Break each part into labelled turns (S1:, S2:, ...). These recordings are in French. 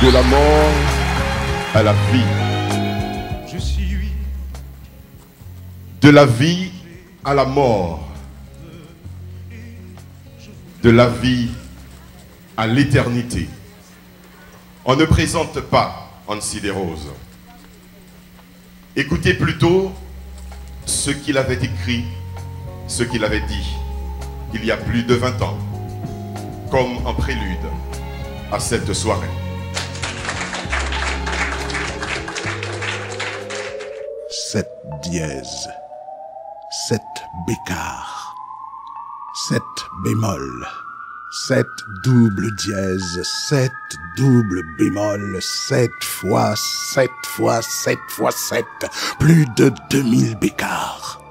S1: De la mort à la vie.
S2: Je suis
S1: de la vie à la mort. De la vie à l'éternité. On ne présente pas Hansi Desroses. Écoutez plutôt ce qu'il avait écrit, ce qu'il avait dit il y a plus de 20 ans, comme en prélude à cette soirée.
S3: 7 dièse, 7 bécard, 7 bémol, 7 double dièse, 7 double bémol, 7 fois 7 fois 7 fois 7, plus de 2000 bécards.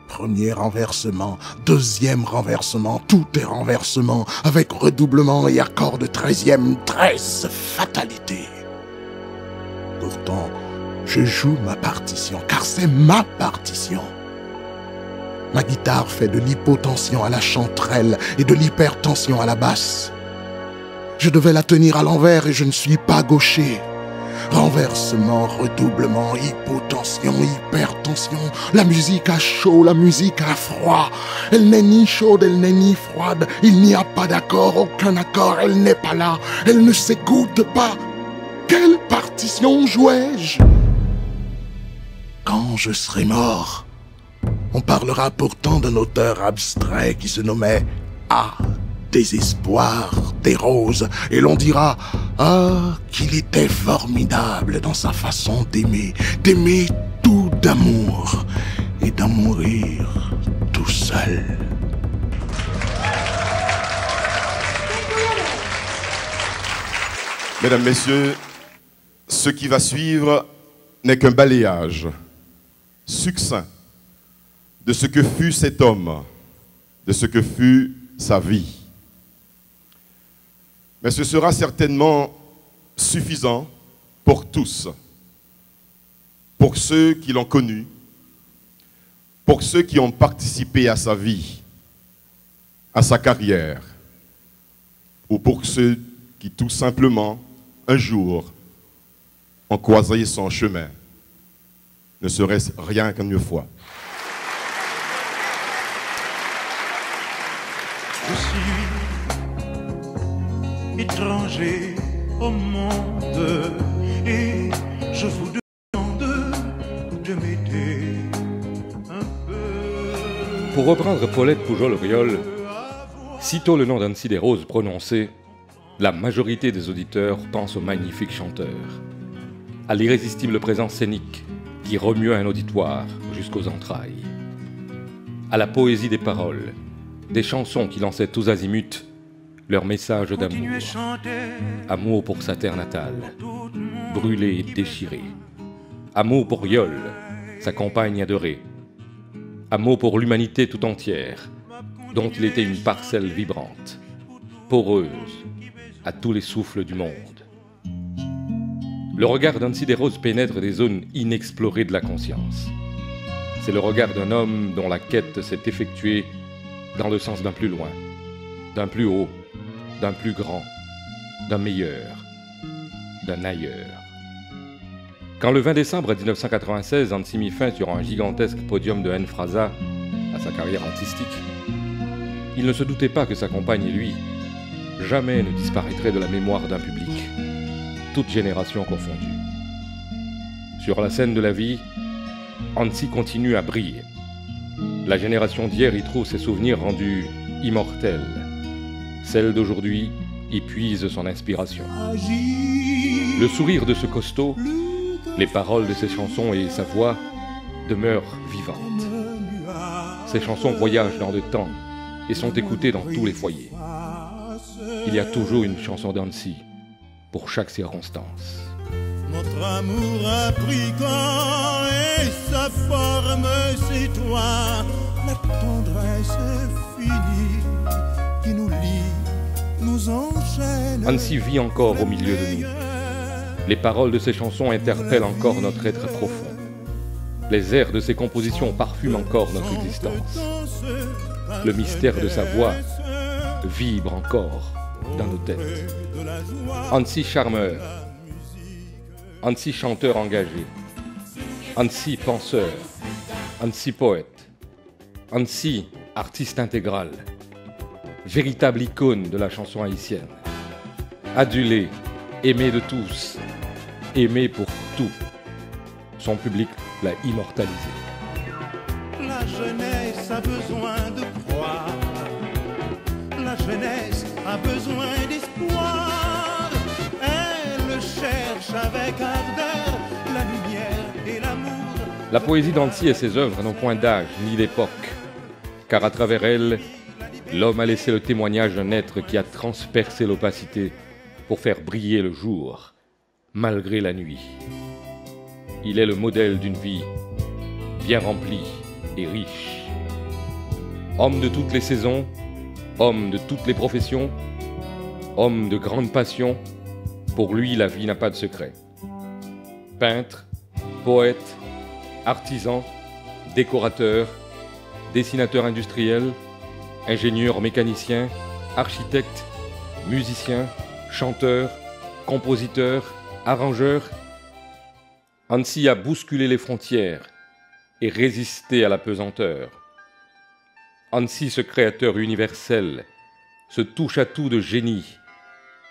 S3: Premier renversement, deuxième renversement, tout est renversement, avec redoublement et accord de 13e, 13 fatalités. Pourtant, je joue ma partition, car c'est ma partition. Ma guitare fait de l'hypotension à la chanterelle et de l'hypertension à la basse. Je devais la tenir à l'envers et je ne suis pas gaucher. Renversement, redoublement, hypotension, hypertension. La musique a chaud, la musique a froid. Elle n'est ni chaude, elle n'est ni froide. Il n'y a pas d'accord, aucun accord, elle n'est pas là. Elle ne s'écoute pas. Quelle partition jouais-je? Quand je serai mort, on parlera pourtant d'un auteur abstrait qui se nommait A. Désespoir des roses, et l'on dira « Ah, qu'il était formidable dans sa façon d'aimer, d'aimer tout d'amour, et d'en mourir tout seul. »
S1: Mesdames, Messieurs, ce qui va suivre n'est qu'un balayage succinct de ce que fut cet homme, de ce que fut sa vie. Mais ce sera certainement suffisant pour tous, pour ceux qui l'ont connu, pour ceux qui ont participé à sa vie, à sa carrière, ou pour ceux qui tout simplement, un jour, ont croisé son chemin, ne serait-ce rien qu'une fois.
S2: Je suis étranger au monde et je vous demande de m'aider un peu.
S4: Pour reprendre Paulette Pujol-Oriol, sitôt le nom d'Hansi Desroses prononcé, la majorité des auditeurs pense au magnifique chanteur, à l'irrésistible présence scénique qui remuait un auditoire jusqu'aux entrailles, à la poésie des paroles, des chansons qui lançaient tous azimuts leur message d'amour. Amour pour sa terre natale, brûlée et déchirée. Amour pour Yol, sa compagne adorée. Amour pour l'humanité tout entière, dont il était une parcelle vibrante, poreuse, à tous les souffles du monde. Le regard d'Hansi Desroses pénètre des zones inexplorées de la conscience. C'est le regard d'un homme dont la quête s'est effectuée dans le sens d'un plus loin, d'un plus haut, d'un plus grand, d'un meilleur, d'un ailleurs. Quand le 20 décembre 1996, Hansi mit fin sur un gigantesque podium de N-Frasa à sa carrière artistique, il ne se doutait pas que sa compagne et lui jamais ne disparaîtraient de la mémoire d'un public, toute génération confondue. Sur la scène de la vie, Hansi continue à briller. La génération d'hier y trouve ses souvenirs rendus immortels. Celle d'aujourd'hui y puise son inspiration. Le sourire de ce costaud, les paroles de ses chansons et sa voix demeurent vivantes. Ces chansons voyagent dans le temps et sont écoutées dans tous les foyers. Il y a toujours une chanson d'Hansi pour chaque circonstance.
S2: Notre amour a pris corps et sa forme c'est toi. La tendresse finie qui nous lie, nous enchaîne.
S4: Hansi vit encore au milieu de nous. Les paroles de ses chansons interpellent encore notre être profond. Les airs de ses compositions parfument encore notre existence. Le mystère de sa voix vibre encore dans nos têtes. Annecy charmeur, Annecy chanteur engagé, Annecy penseur, Annecy poète, Annecy artiste intégral, véritable icône de la chanson haïtienne. Adulé, aimé de tous, aimé pour tout. Son public l'a immortalisé.
S2: La jeunesse a besoin de croire. La jeunesse a besoin d'espoir. Elle cherche avec ardeur la lumière et l'amour.
S4: La poésie d'Annecy et ses œuvres n'ont point d'âge ni d'époque, car à travers elle, l'homme a laissé le témoignage d'un être qui a transpercé l'opacité pour faire briller le jour, malgré la nuit. Il est le modèle d'une vie bien remplie et riche. Homme de toutes les saisons, homme de toutes les professions, homme de grande passion, pour lui la vie n'a pas de secret. Peintre, poète, artisan, décorateur, dessinateur industriel, ingénieur mécanicien, architecte, musicien, chanteur, compositeur, arrangeur, Annecy a bousculé les frontières et résisté à la pesanteur. Annecy, ce créateur universel, ce touche-à-tout de génie,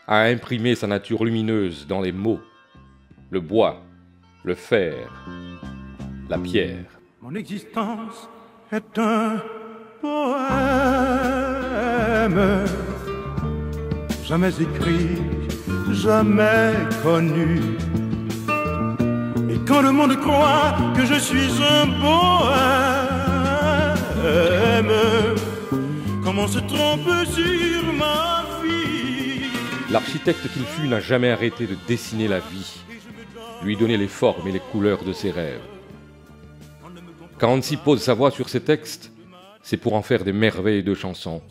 S4: a imprimé sa nature lumineuse dans les mots, le bois, le fer, la pierre.
S2: Mon existence est un poème, jamais écrit, jamais connu. Et quand le monde croit que je suis un poème, comment se trompe sur ma vie?
S4: L'architecte qu'il fut n'a jamais arrêté de dessiner la vie, lui donner les formes et les couleurs de ses rêves. Quand Annecy pose sa voix sur ses textes, c'est pour en faire des merveilles de chansons.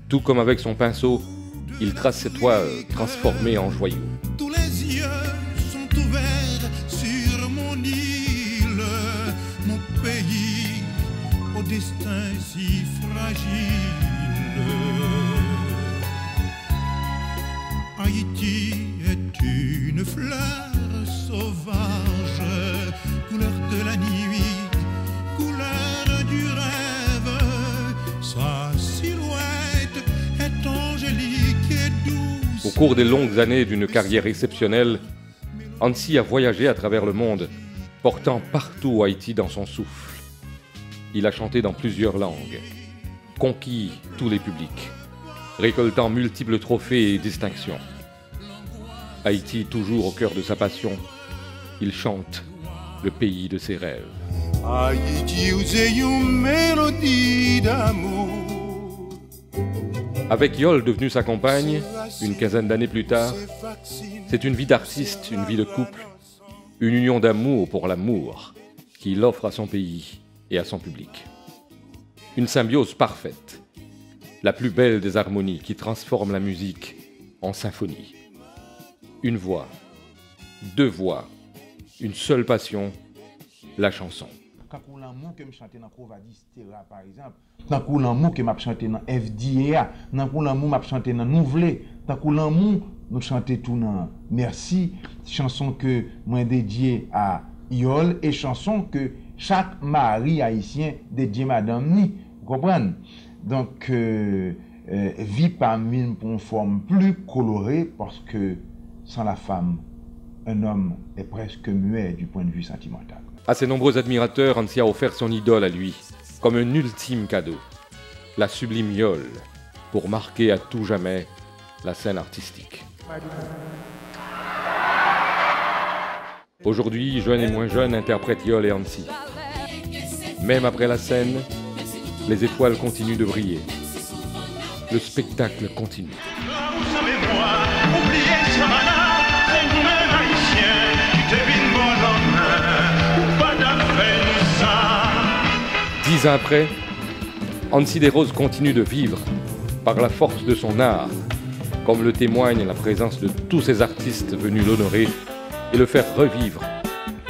S4: Tout comme avec son pinceau, il trace ses toits transformés en joyaux.
S2: Tous les yeux sont ouverts sur mon île, mon pays au destin si fragile. Haïti est une fleur sauvage, couleur de la nuit, couleur du rêve. Sa silhouette est angélique et douce.
S4: Au cours des longues années d'une carrière exceptionnelle, Annecy a voyagé à travers le monde, portant partout Haïti dans son souffle. Il a chanté dans plusieurs langues, conquis tous les publics, récoltant multiples trophées et distinctions. Haïti toujours au cœur de sa passion, il chante le pays de ses rêves.
S2: Haïti, où c'est une mélodie d'amour.
S4: Avec Yol devenue sa compagne, une quinzaine d'années plus tard, c'est une vie d'artiste, une vie de couple, une union d'amour pour l'amour qu'il offre à son pays et à son public. Une symbiose parfaite, la plus belle des harmonies qui transforme la musique en symphonie. Une voix, deux voix, une seule passion, la chanson.
S5: Quand l'amour que je chante dans Provadis Terra par exemple, quand l'amour que je chante dans FDA, quand l'amour que je chante dans Nouvelé, quand l'amour nous chante tout dans Merci, chanson que moi dédiée à Yol et chanson que chaque mari haïtien dédié Madame Ni, vous comprenez? Donc vie parmi pour une forme plus colorée parce que sans la femme, un homme est presque muet du point de vue sentimental.
S4: À ses nombreux admirateurs, Annecy a offert son idole à lui, comme un ultime cadeau, la sublime Yol, pour marquer à tout jamais la scène artistique. Aujourd'hui, jeunes et moins jeunes interprètent Yol et Annecy. Même après la scène, les étoiles continuent de briller. Le spectacle continue.
S2: Vous savez moi, oubliez ça là, c'est nous-mêmes haïtiens, qui devinent mon lendemain, ou pas d'après nous ça.
S4: 10 ans après, Annecy des Roses continue de vivre par la force de son art, comme le témoigne la présence de tous ces artistes venus l'honorer et le faire revivre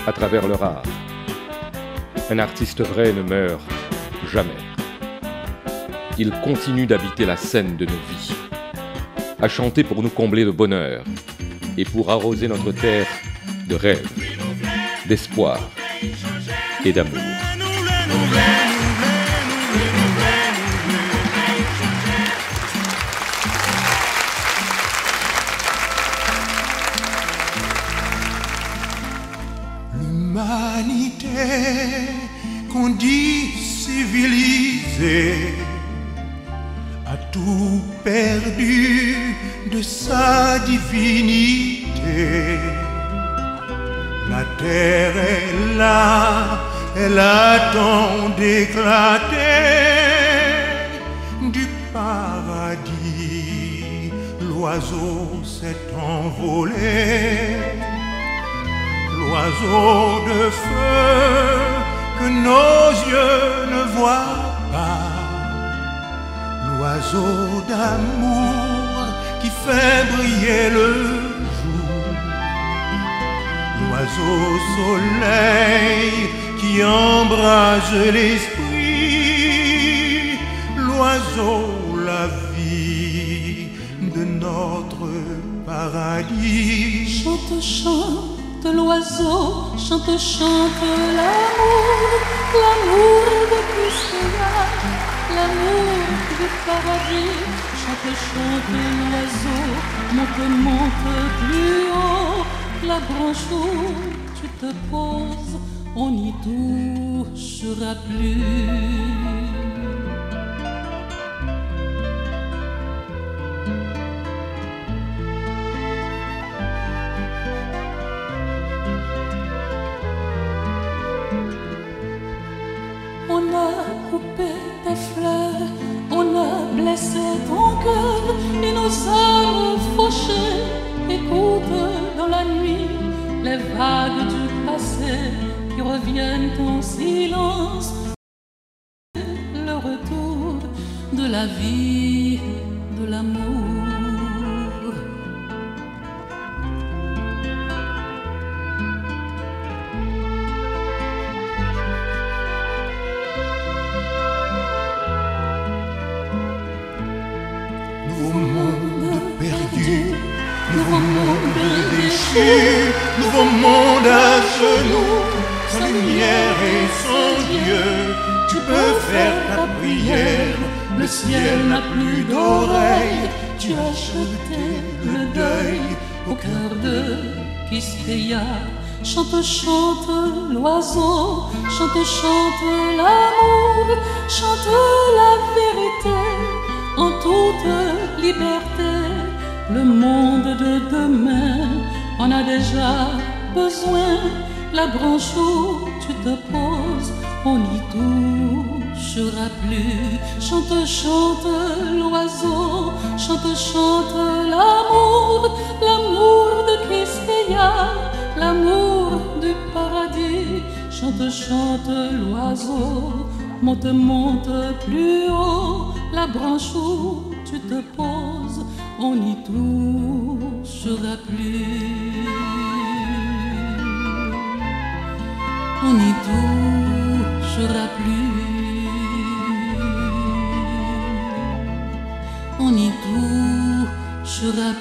S4: à travers leur art. Un artiste vrai ne meurt jamais. Il continue d'habiter la scène de nos vies. à chanter pour nous combler de bonheur et pour arroser notre terre de rêves, d'espoir et d'amour.
S2: L'humanité qu'on dit civilisée a tout perdu de sa divinité. La terre est là, elle attend d'éclater du paradis. L'oiseau s'est envolé, l'oiseau de feu que nos yeux ne voient pas, l'oiseau d'amour qui fait briller le jour, l'oiseau soleil qui embrase l'esprit, l'oiseau la vie de notre paradis.
S6: Chante, chante l'oiseau, chante, chante l'amour, l'amour de Christia, l'amour du paradis. Chante, chante l'oiseau, monte, monte plus haut, la branche où tu te poses, on n'y touchera plus. On a coupé tes fleurs, on a blessé ton cœur et nos âmes fauchées. Écoute dans la nuit les vagues du passé qui reviennent en silence. Le retour de la vie, de l'amour.
S2: Nouveau monde perdu, nouveau monde déchu, nouveau monde à genoux, sans lumière et sans Dieu. Tu peux faire ta prière, le ciel n'a plus d'oreilles.
S6: Tu as jeté le deuil
S2: au cœur de
S6: Quisqueya. Chante, chante l'oiseau, chante, chante l'amour, chante la vérité en toute liberté. Le monde de demain en a déjà besoin. La branche où tu te poses, on n'y touchera plus. Chante, chante l'oiseau, chante, chante l'amour, l'amour de Quisqueya, l'amour du paradis. Chante, chante l'oiseau, monte, monte plus haut, la branche où tu te poses, on n'y touchera plus. On n'y touchera plus. On n'y touchera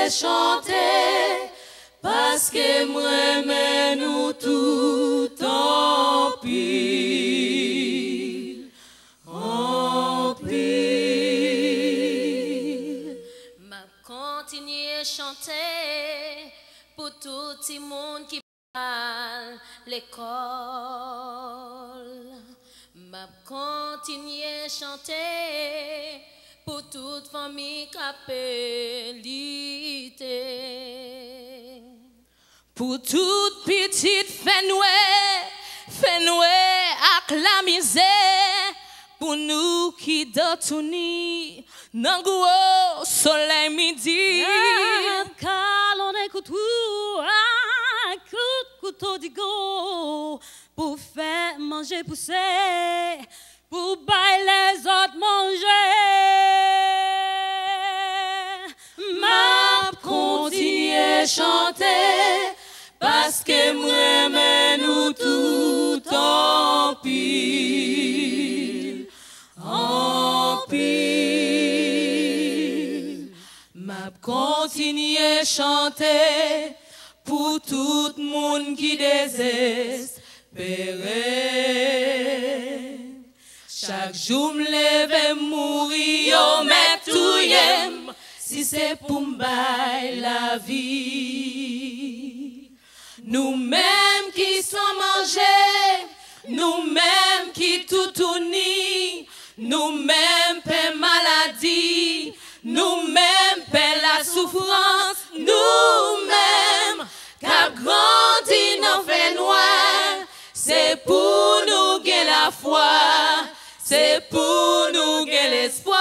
S7: chanter parce que moi mais nous tout en pile, en pile.
S8: M'a continuer chanter pour tout le monde qui parle l'école. M'a continuer chanter pour toute famille capelité.
S7: Pour toute petite fenoué ak la misère. Pour nous qui dotouni nan gros soleil midi.
S8: Car on écoute tout,
S6: couteau d'ego pour faire manger pousser, pour bailler les autres manger. M'a continuer chanter parce que moi mais nous tout en pile, en pile. M'a continuer chanter pour tout le monde qui désespère. Chaque jour me lève et mourir, yo mais tout y'aime, si c'est pour m'bailler la vie. Nous-mêmes qui sommes mangés, nous-mêmes qui tout unis, nous-mêmes paix maladie, nous-mêmes paix la souffrance, nous-mêmes qu'a grandi dans fait noir, c'est pour nous gagner la foi, c'est pour nous gagner l'espoir.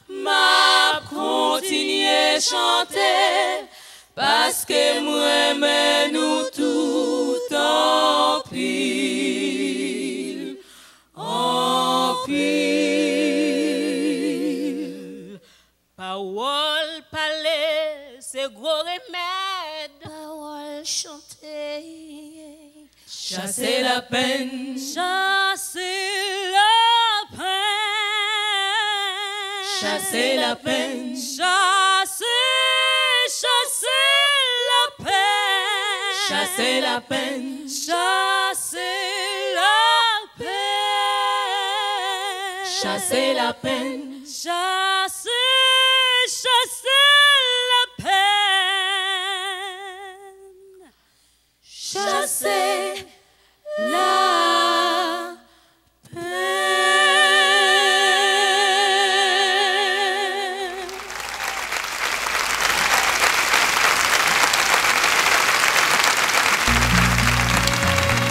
S6: M'a continuer chanter parce que moi mais nous tout en pile, en pile. Parole parler, c'est gros remède.
S8: Parole chanter,
S6: chasser la peine, chasser la peine, chasser la peine, chasser la peine, chasser la peine, chasser la peine, chasser la peine, chasser la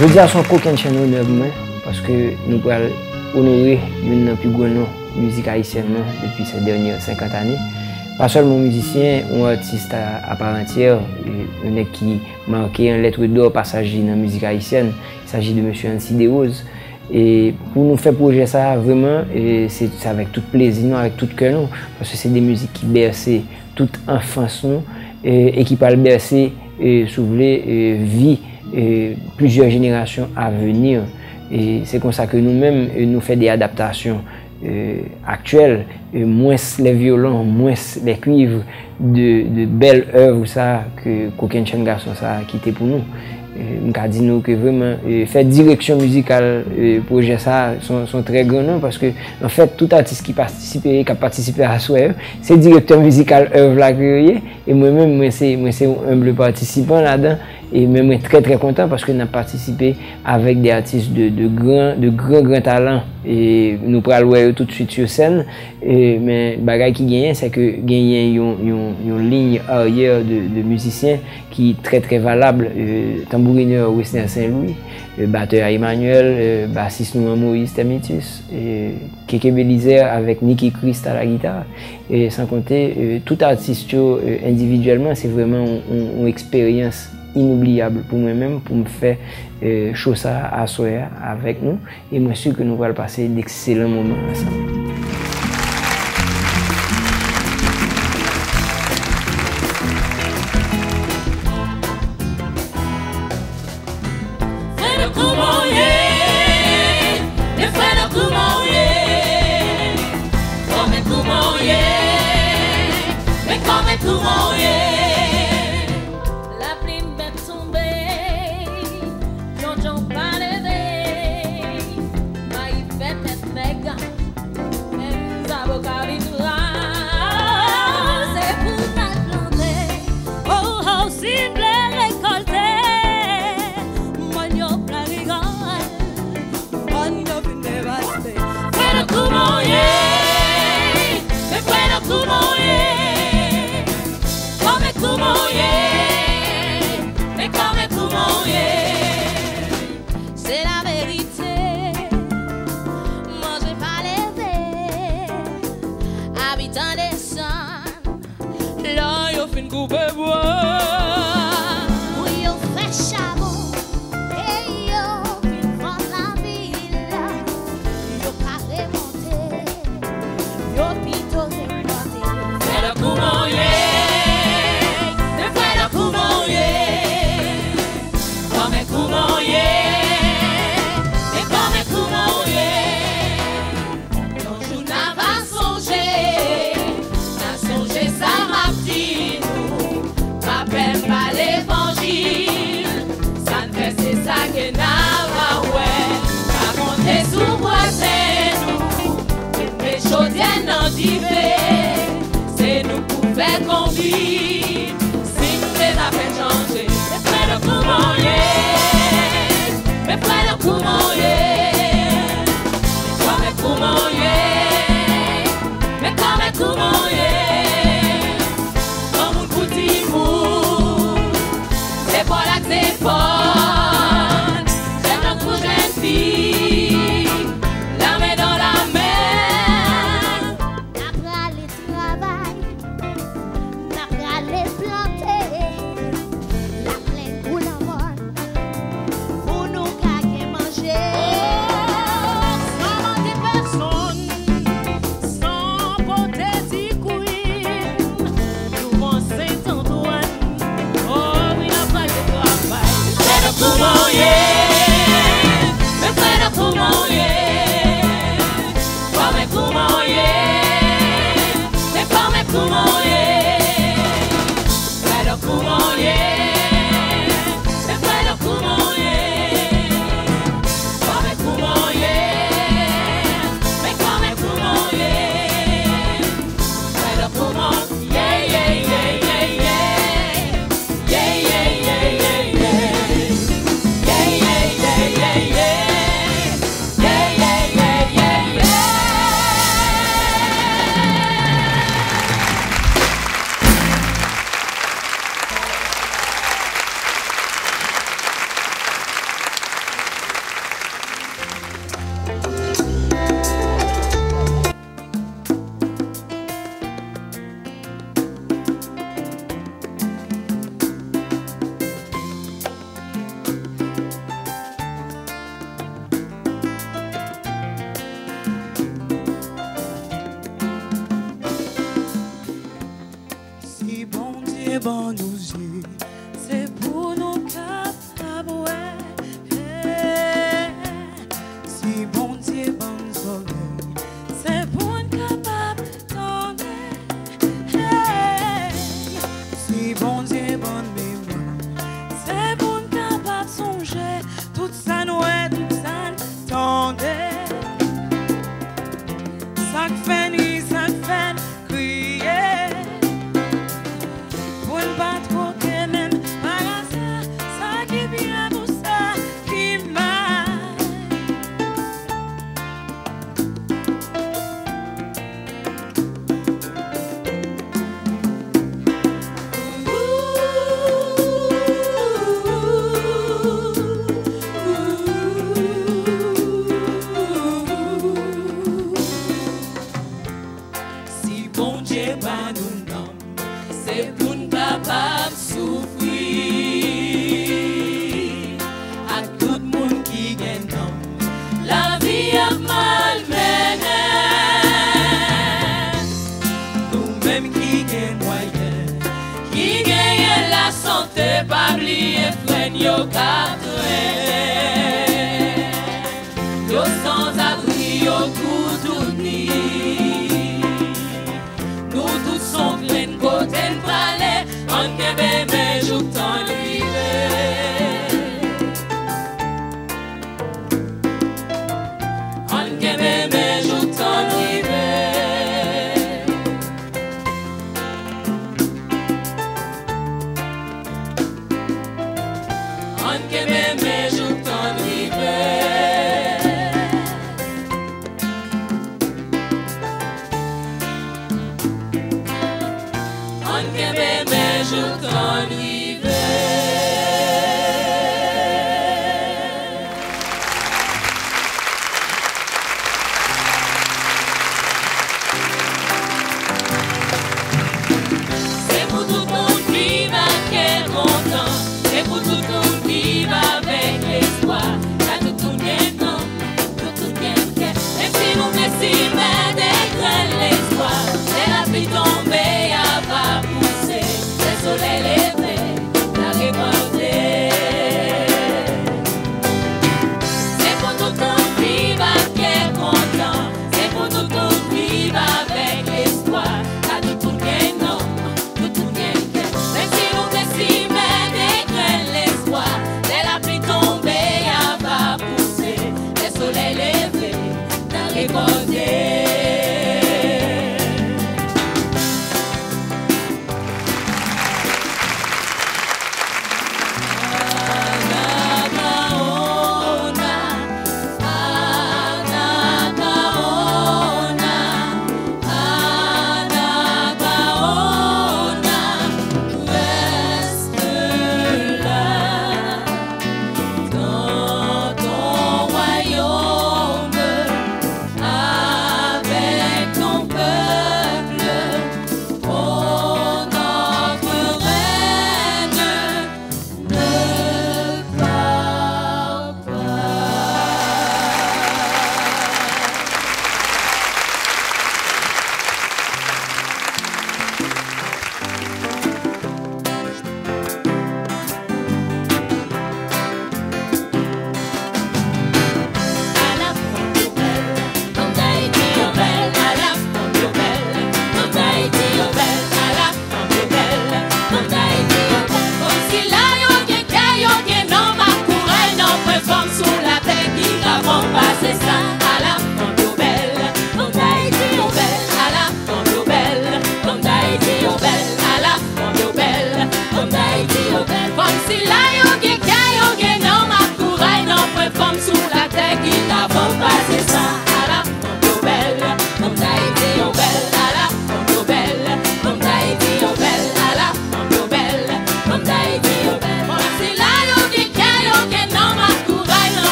S9: Je dis à son coquin chien honneur parce que nous pouvons honorer une des plus grandes musique haïtienne depuis ces dernières 50 années. Pas seulement musicien, ou artiste à part entière, un qui marqué en lettre d'or passager dans la musique haïtienne. Il s'agit de M. Ansi Desroses. Et pour nous faire projet ça, vraiment, c'est avec tout plaisir, avec tout cœur, parce que c'est des musiques qui bercent toute enfance et qui parlent bercer, si vous voulez, vie plusieurs générations à venir. Et c'est comme ça que nous-mêmes, nous faisons des adaptations actuelles, moins les violons, moins les cuivres, de belles œuvres ça, que qu'aucun jeune garçon ça a quitté pour nous. Je dis nous que vraiment faire direction musicale projet ça sont très grands parce que en fait tout artiste qui a participé à soi c'est directeur musical œuvre là créé et moi-même c'est un humble participant là-dedans et même très content parce que nous avons participé avec des artistes de grands talents et nous pourrons le tout de suite sur scène mais bagaille qui gagne c'est que gagne une ligne arrière de musiciens qui est très valable tambourineur Wesner Saint-Louis, batteur Emmanuel, bassiste Moïse Temitus, Keke Belizer avec Nicky Christ à la guitare. Et sans compter, tout artiste individuellement, c'est vraiment une expérience inoubliable pour moi-même, pour me faire chose ça à soi avec nous. Et moi, je suis sûr que nous allons passer d'excellents moments ensemble.
S8: la plume va tomber, Jean pas levé, ma y fait être méga, même avocats vivra, c'est pour t'attendre,
S6: oh oh s'il plaît récolter, moi y'en plein rigole, on y'en vient dévaster, fais le coup mon yé, mais fais le coup mon yé.
S8: C'est la vérité, moi j'ai pas levé, habitant des sons,
S6: là yo
S7: couper bois.
S8: Oui, on fait charbon et yo vient vendre la ville. Yo pas remonter, yo plutôt remonter.
S7: Fais le coup mouillé, fais le coup mouillé, comme un coup mouillé, et comme un coup mouillé. Non, je n'ai pas songé, ça m'a dit nous, pas peine pas l'évangile, ça ne fait c'est ça que n'a pas ouais, pas compter sous moi c'est nous, les chaudiennes en divers, c'est nous pour faire convivre, si nous les avons changé, mais frère le coup mouillé, mais frère le coup mouillé, mais comme un coup mouillé, mais comme un coup mouillé. C'est pour la téléphone, j'aime notre jeune fille, la main dans la main.
S8: N'a pas les travail, n'a pas les planter, la plaine pour la bonne, pour nous gagner manger.
S7: Sans mentir personne, sans porter des couilles, nous vont Saint-Antoine. Coup mouillé, mais frère le coup mouillé, comme un coup mouillé, mais comme un coup mouillé, frère le coup mouillé, mais frère le coup mouillé, comme un coup mouillé, mais comme un coup mouillé, frère le coup mouillé, yeah, yeah, yeah, yeah, yeah, yeah, yeah, yeah, yeah, yeah.
S6: Bon nous yeux, c'est pour nous capables, si bon Dieu bon nous oreilles, c'est pour nous capables d'entendre, si bon Dieu bon mémoire, c'est pour nous capables songer, tout ça nous est, tout ça nous tendait, ça fait ni ça fait crier. Pas trop que même pas ça qui vient pour ça qui m'a si bon Dieu va nous nommer, c'est pour nous capables souffrir à tout le monde qui gagne la vie a mal mené nous-mêmes qui gagne moyen qui gagne la santé pas oublier freine yo yo sans abri yo tout ni nous tous sont pleins côté parler on que bébé joue ton on que bébé joue ton on que bébé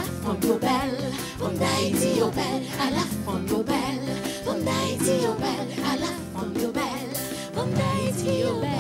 S7: femme yo belle, femme d'Haïti yo belle, à la femme yo belle, femme d'Haïti yo belle, à la femme yo belle, femme d'Haïti yo belle.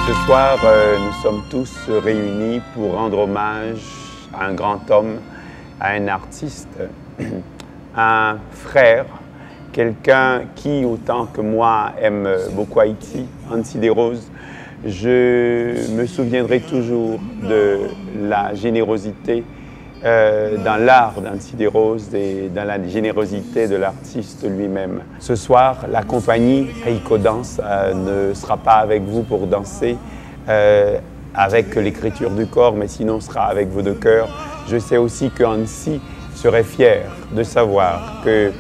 S10: Ce soir, nous sommes tous réunis pour rendre hommage à un grand homme, à un artiste, un frère, quelqu'un qui, autant que moi, aime beaucoup Haïti, Hansi Desroses. Je me souviendrai toujours de la générosité dans l'art d'Hansi Desroses et dans la générosité de l'artiste lui-même. Ce soir, la compagnie Heiko Danse ne sera pas avec vous pour danser avec l'écriture du corps, mais sinon sera avec vos deux cœurs. Je sais aussi que Hansi serait fier de savoir que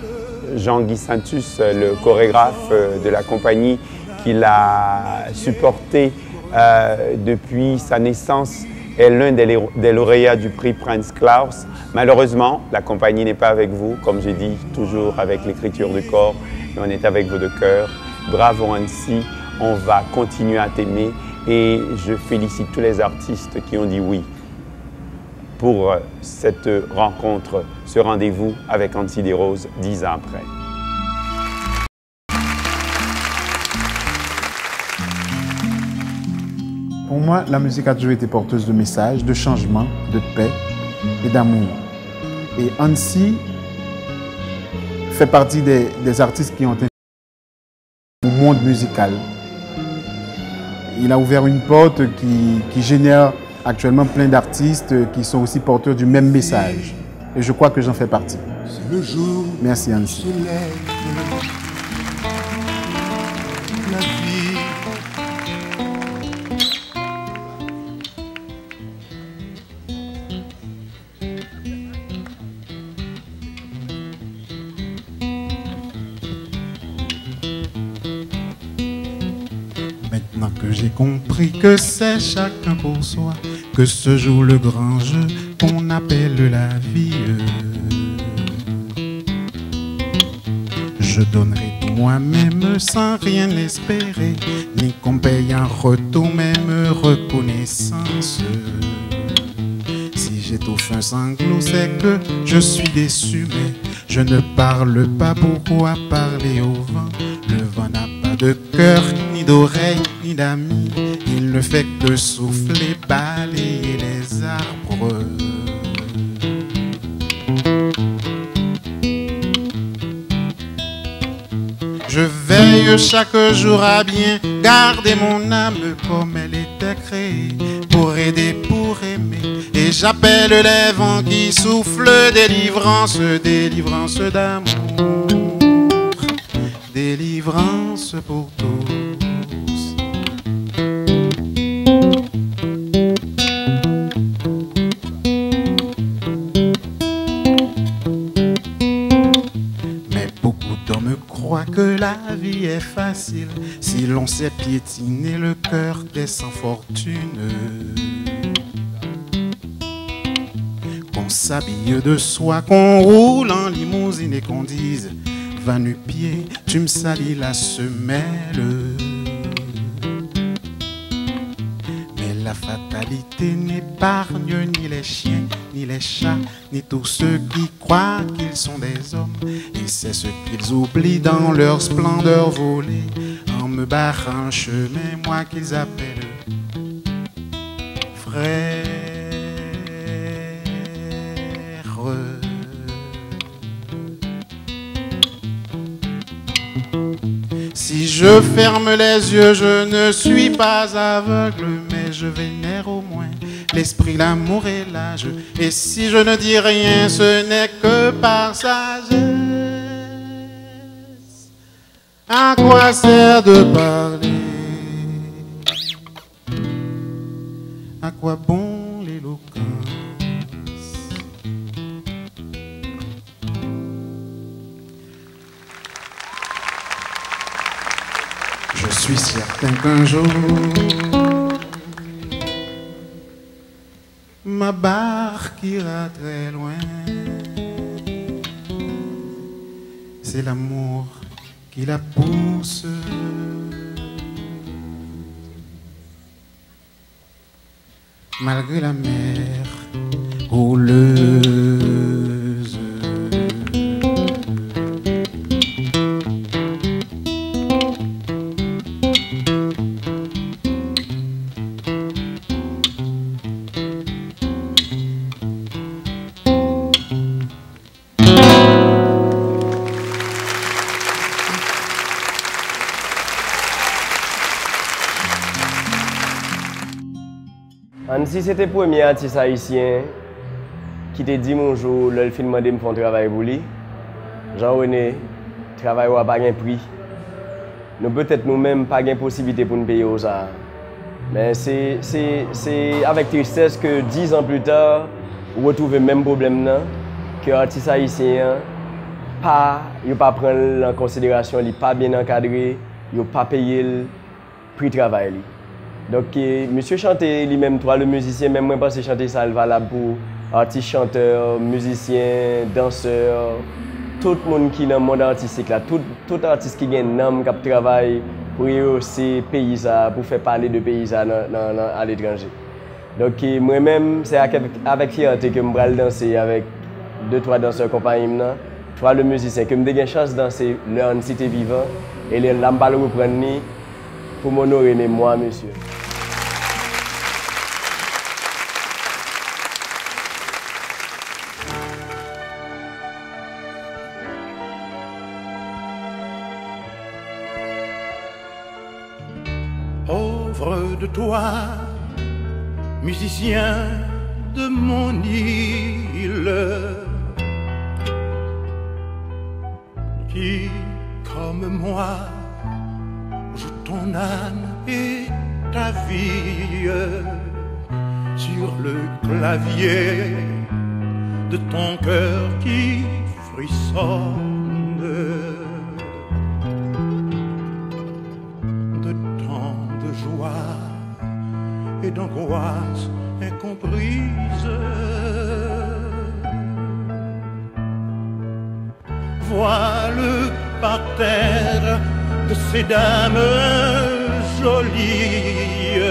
S10: Jean-Guy Saintus, le chorégraphe de la compagnie, qui l'a supporté depuis sa naissance, est l'un des lauréats du prix Prince Claus. Malheureusement, la compagnie n'est pas avec vous, comme j'ai dit, toujours avec l'écriture du corps, mais on est avec vos deux cœurs. Bravo Hansi, on va continuer à t'aimer et je félicite tous les artistes qui ont dit oui. pour cette rencontre, ce rendez-vous avec Anti des Roses 10 ans après.
S3: Pour moi, la musique a toujours été porteuse de messages, de changement, de paix et d'amour. Et Ansi fait partie des artistes qui ont été au monde musical. Il a ouvert une porte qui génère actuellement plein d'artistes qui sont aussi porteurs du même message. Et je crois que j'en fais partie.
S2: Le jour
S3: Merci Ansi.
S2: se lève, la vie. Maintenant que j'ai compris que c'est chacun pour soi, que se joue le grand jeu qu'on appelle la vie, je donnerai tout moi-même sans rien espérer, ni qu'on paye un retour, même reconnaissance. Si j'étouffe un sanglot, c'est que je suis déçu, mais je ne parle pas. Pourquoi parler au vent? Le vent n'a pas de cœur, ni d'oreille, ni d'amis. Il ne fait que souffler, balayer les arbres. Je veille chaque jour à bien garder mon âme comme elle était créée, pour aider, pour aimer. Et j'appelle les vents qui soufflent délivrance, délivrance d'amour, délivrance pour tous. Que la vie est facile si l'on sait piétiner le cœur des sans fortune. Qu'on s'habille de soie, qu'on roule en limousine et qu'on dise va nu-pied, tu me salis la semelle. Mais la fatalité n'épargne ni les chiens, ni les chats, ni tous ceux qui croient qu'ils sont des hommes. Et c'est ce qu'ils oublient dans leur splendeur volée, en me barrant un chemin, moi qu'ils appellent frère. Si je ferme les yeux, je ne suis pas aveugle, mais je vénère au moins l'esprit, l'amour et l'âge. Et si je ne dis rien, ce n'est que par sagesse. À quoi sert de parler? À quoi bon l'éloquence? Je suis certain qu'un jour ma barque ira très loin. C'est l'amour qui la pousse. Malgré la mer houleuse.
S11: Si c'était le premier artiste haïtien qui t'a dit mon jour, le film demandé me faire un travail pour lui, Jean-René, le travail n'a pas de prix. Nous peut-être nous-mêmes pas de possibilité pour nous payer ça. Mais c'est avec tristesse que 10 ans plus tard, on retrouve le même problème que l'artiste haïtien ne pas prendre en considération, il n'est pas bien encadré, il n'a pas payé le prix de travail. Donc, monsieur chanter lui-même, toi, le musicien, même moi, parce que chanter ça, c'est valable pour artistes, chanteurs, musiciens, danseurs, tout le monde qui est dans le monde artistique, là, tout artiste qui a un nom, qui travaille pour rehausser le pays, pour faire parler de pays à l'étranger. Donc moi-même, c'est avec fierté que je vais danser avec 2-3 danseurs compagnie. 3 le musicien que je ai chance de danser en cité vivant et les lambales reprendre pour m'honorer mémoire, monsieur.
S2: Pauvre de toi, musicien de mon île, qui, comme moi, joue ton âme et ta vie sur le clavier de ton cœur qui frissonne. Et d'angoisse incomprise. Vois le parterre de ces dames jolies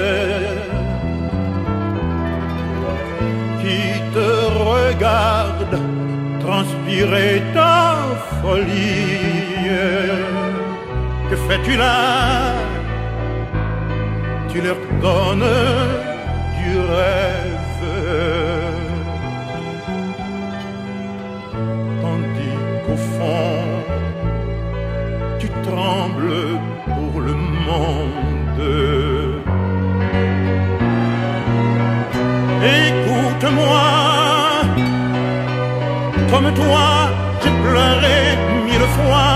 S2: qui te regardent transpirer ta folie. Que fais-tu là? Tu leur donnes du rêve, tandis qu'au fond, tu trembles pour le monde. Écoute-moi, comme toi, j'ai pleuré 1000 fois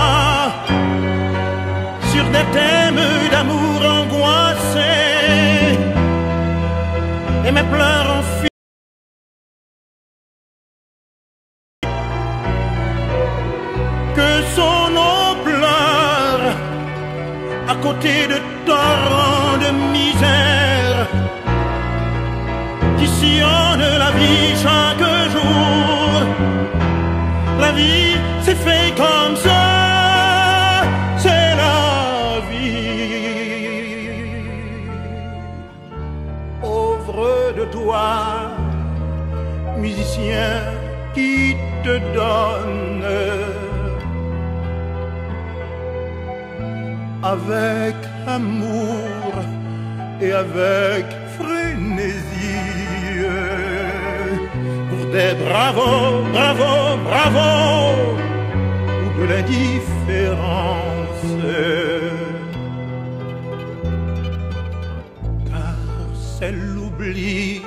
S2: sur des thèmes d'amour angoissés. Et mes pleurs ont fui. Que sont nos pleurs à côté de torrents de misère qui sillonnent la vie chaque jour. La vie c'est fait comme ça, c'est la vie. Pauvre de toi, musicien qui te donne avec amour et avec frénésie pour des bravo, bravo, bravo ou de l'indifférence. Car c'est l'oubli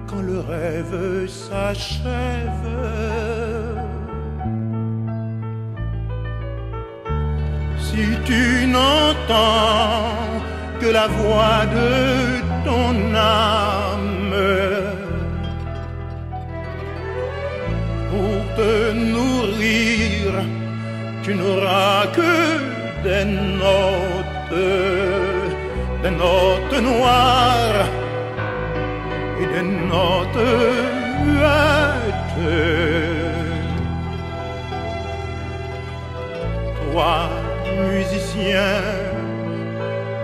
S2: quand le rêve s'achève. Si tu n'entends que la voix de ton âme pour te nourrir, tu n'auras que des notes noires et des notes muettes. Toi, musicien,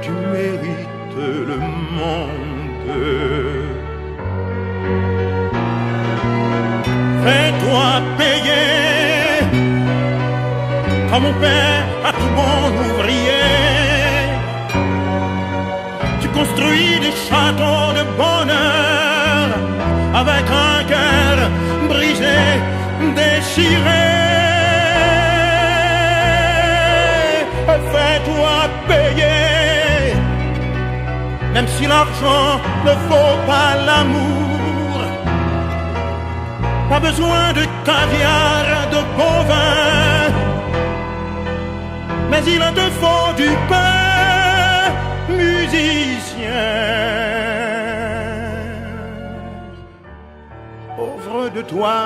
S2: tu mérites le monde. Fais-toi payer comme mon père à tout bon ouvrier. Tu construis des châteaux de bonheur avec un cœur brisé, déchiré. Fais-toi payer, même si l'argent ne vaut pas l'amour. Pas besoin de caviar, de bon vin, mais il te faut du pain, musicien. Pauvre de toi,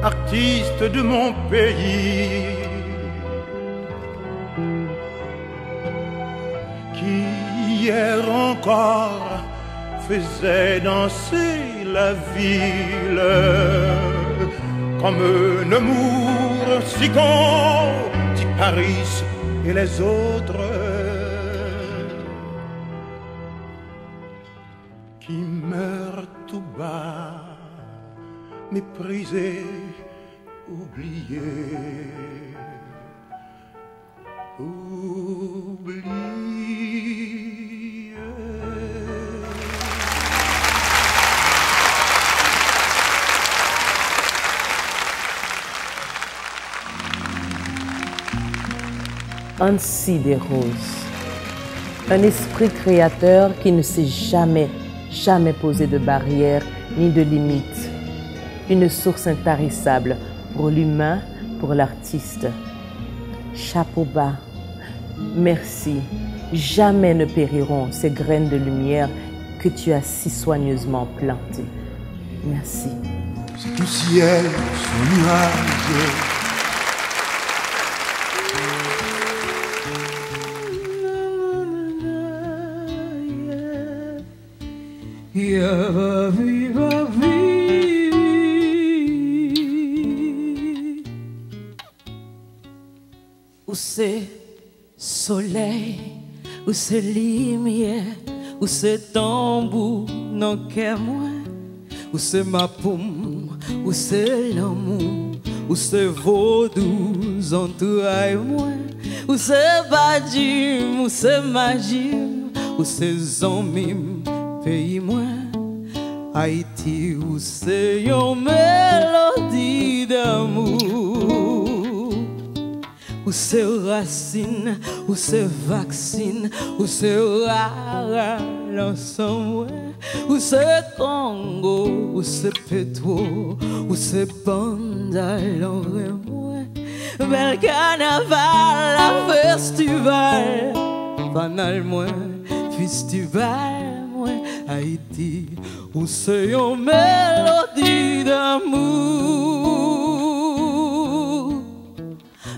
S2: artiste de mon pays, qui hier encore faisait danser la ville comme Nemours, Sigon, Paris et les autres. méprisé, oublié.
S12: Annecy des Roses, un esprit créateur qui ne s'est jamais posé de barrières ni de limites, une source intarissable pour l'humain, pour l'artiste. Chapeau bas, merci, jamais ne périront ces graines de lumière que tu as si soigneusement plantées. Merci.
S2: C'est du ciel, son nuage.
S6: Où c'est soleil, où c'est lumière, où c'est tambour, non qu'à moi, où c'est ma pomme, où c'est l'amour, où c'est vaudou, entouraille moi, où c'est badim, où c'est magie, où c'est zombie, pays moi, Haïti, où c'est une mélodie d'amour, où c'est racine, où c'est vaccine, où c'est rara l'ensemble, où c'est Congo, où c'est pétro, où c'est banda l'envoi, bel carnaval, festival, banal moi, festival. Haïti, où c'est une mélodie d'amour.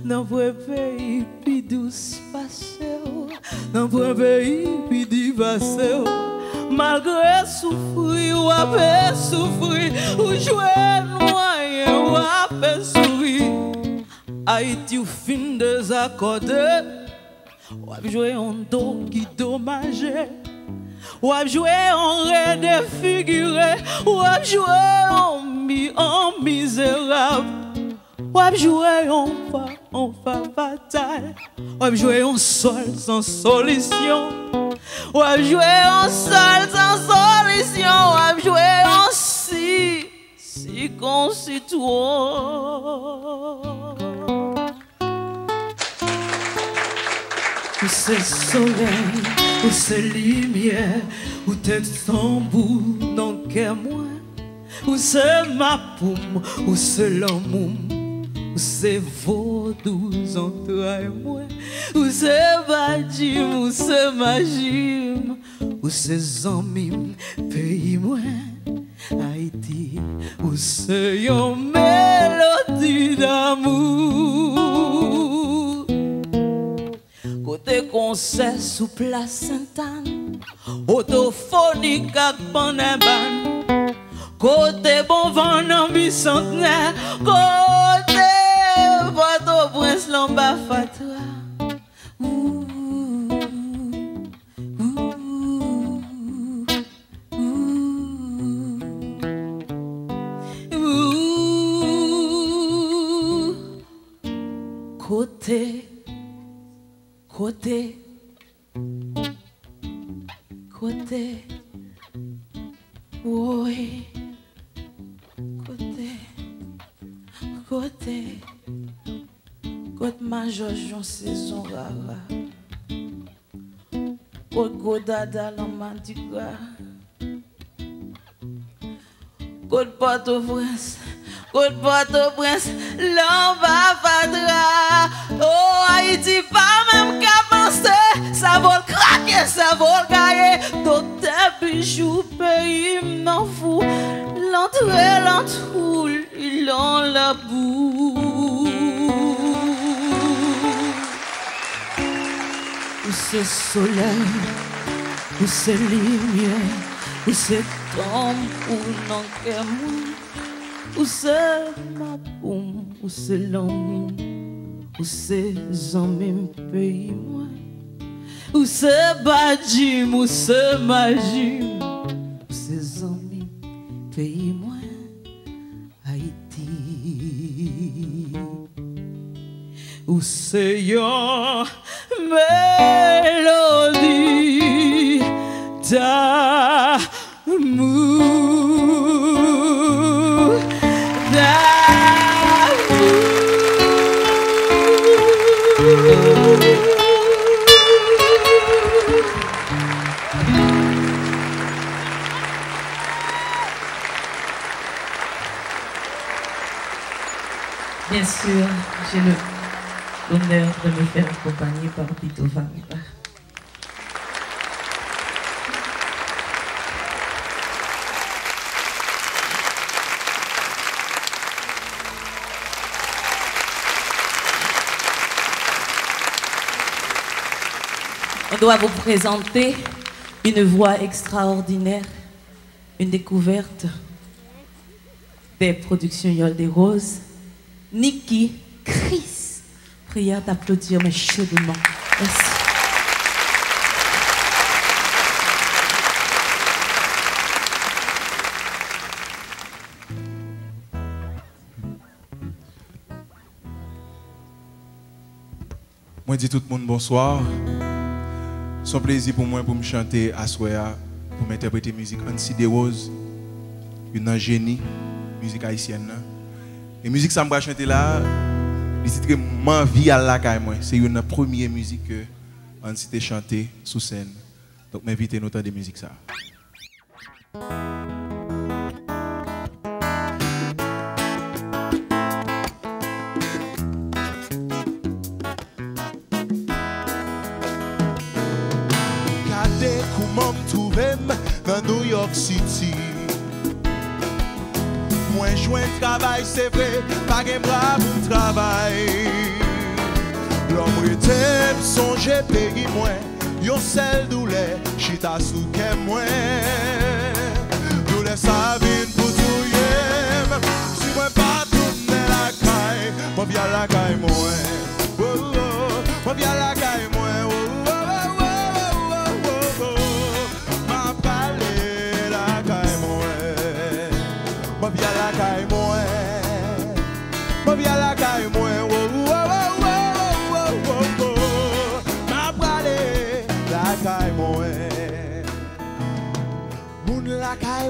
S6: Dans un pays plus douce passé, dans un pays plus divassé, malgré souffrir ou après souffrir, ou jouer noyé ou après sourire. Haïti, ou fin désaccordé, ou jouer un dos qui dommagé. Ou à jouer en ré défiguré, ou à jouer en misérable, ou à jouer en fa fatal, ou à jouer en sol sans solution, ou à jouer en sol sans solution, ou à jouer en si concitoyen. Où c'est soleil, où c'est lumière, où t'es tambour, non qu'à moi, où c'est ma pomme, où c'est l'amour, où c'est vaudou, entouraille moi, où c'est badim, où c'est magie, où c'est zomim, pays moi, Haïti, où c'est une mélodie d'amour. Côté concert sous place Sainte-Anne, autophonique ak Panamban, côté bon vent dans bicentenaire, côté Port-au-Prince l'amba fatwa. Côté, oui, côté, major Jean saison rara, côte dada l'amandika, côte Port-au-Prince, l'amba fadra. Oh, Haïti, pas même qu'à penser, ça va craquer, ça va gagner. Docteur Bijou, pays m'en fout, l'entrée, l'entroule, il en la boue. Où c'est soleil, où c'est lumière, où c'est tombe, où non qu'à moi. Où c'est ma pomme, où c'est l'amour, où c'est en même pays moi, où c'est badim, où c'est magie, où c'est en même pays moi,
S13: Ou c'est une mélodie d'amour,
S6: Bien sûr, j'ai l'honneur de me faire accompagner par Pito Variba. On doit vous présenter une voix extraordinaire, une découverte des productions Yol des Roses, Niki Chris. Prière d'applaudir mais chaudement. Merci.
S14: Moi dis tout le monde bonsoir. C'est un plaisir pour moi pour me chanter à Soya, pour m'interpréter musique Ansi des Roses, une génie, musique haïtienne. Et musique ça me chanter là, c'est titre Ma vie à la caille moi. C'est une première musique que Ansi t'a chanté sous scène. Donc m'invite à noter des musiques ça.
S2: Dans New York City, moi joint travail, c'est vrai, pas de bras pour travail. L'homme était songé pays moi, yon sel douleur, chita sous qu'aime moi. Douleur sa vie pour tout yem, si moi pas tourner la caille, moi bien la caille moi. Oh oh, moi bien la caille moi.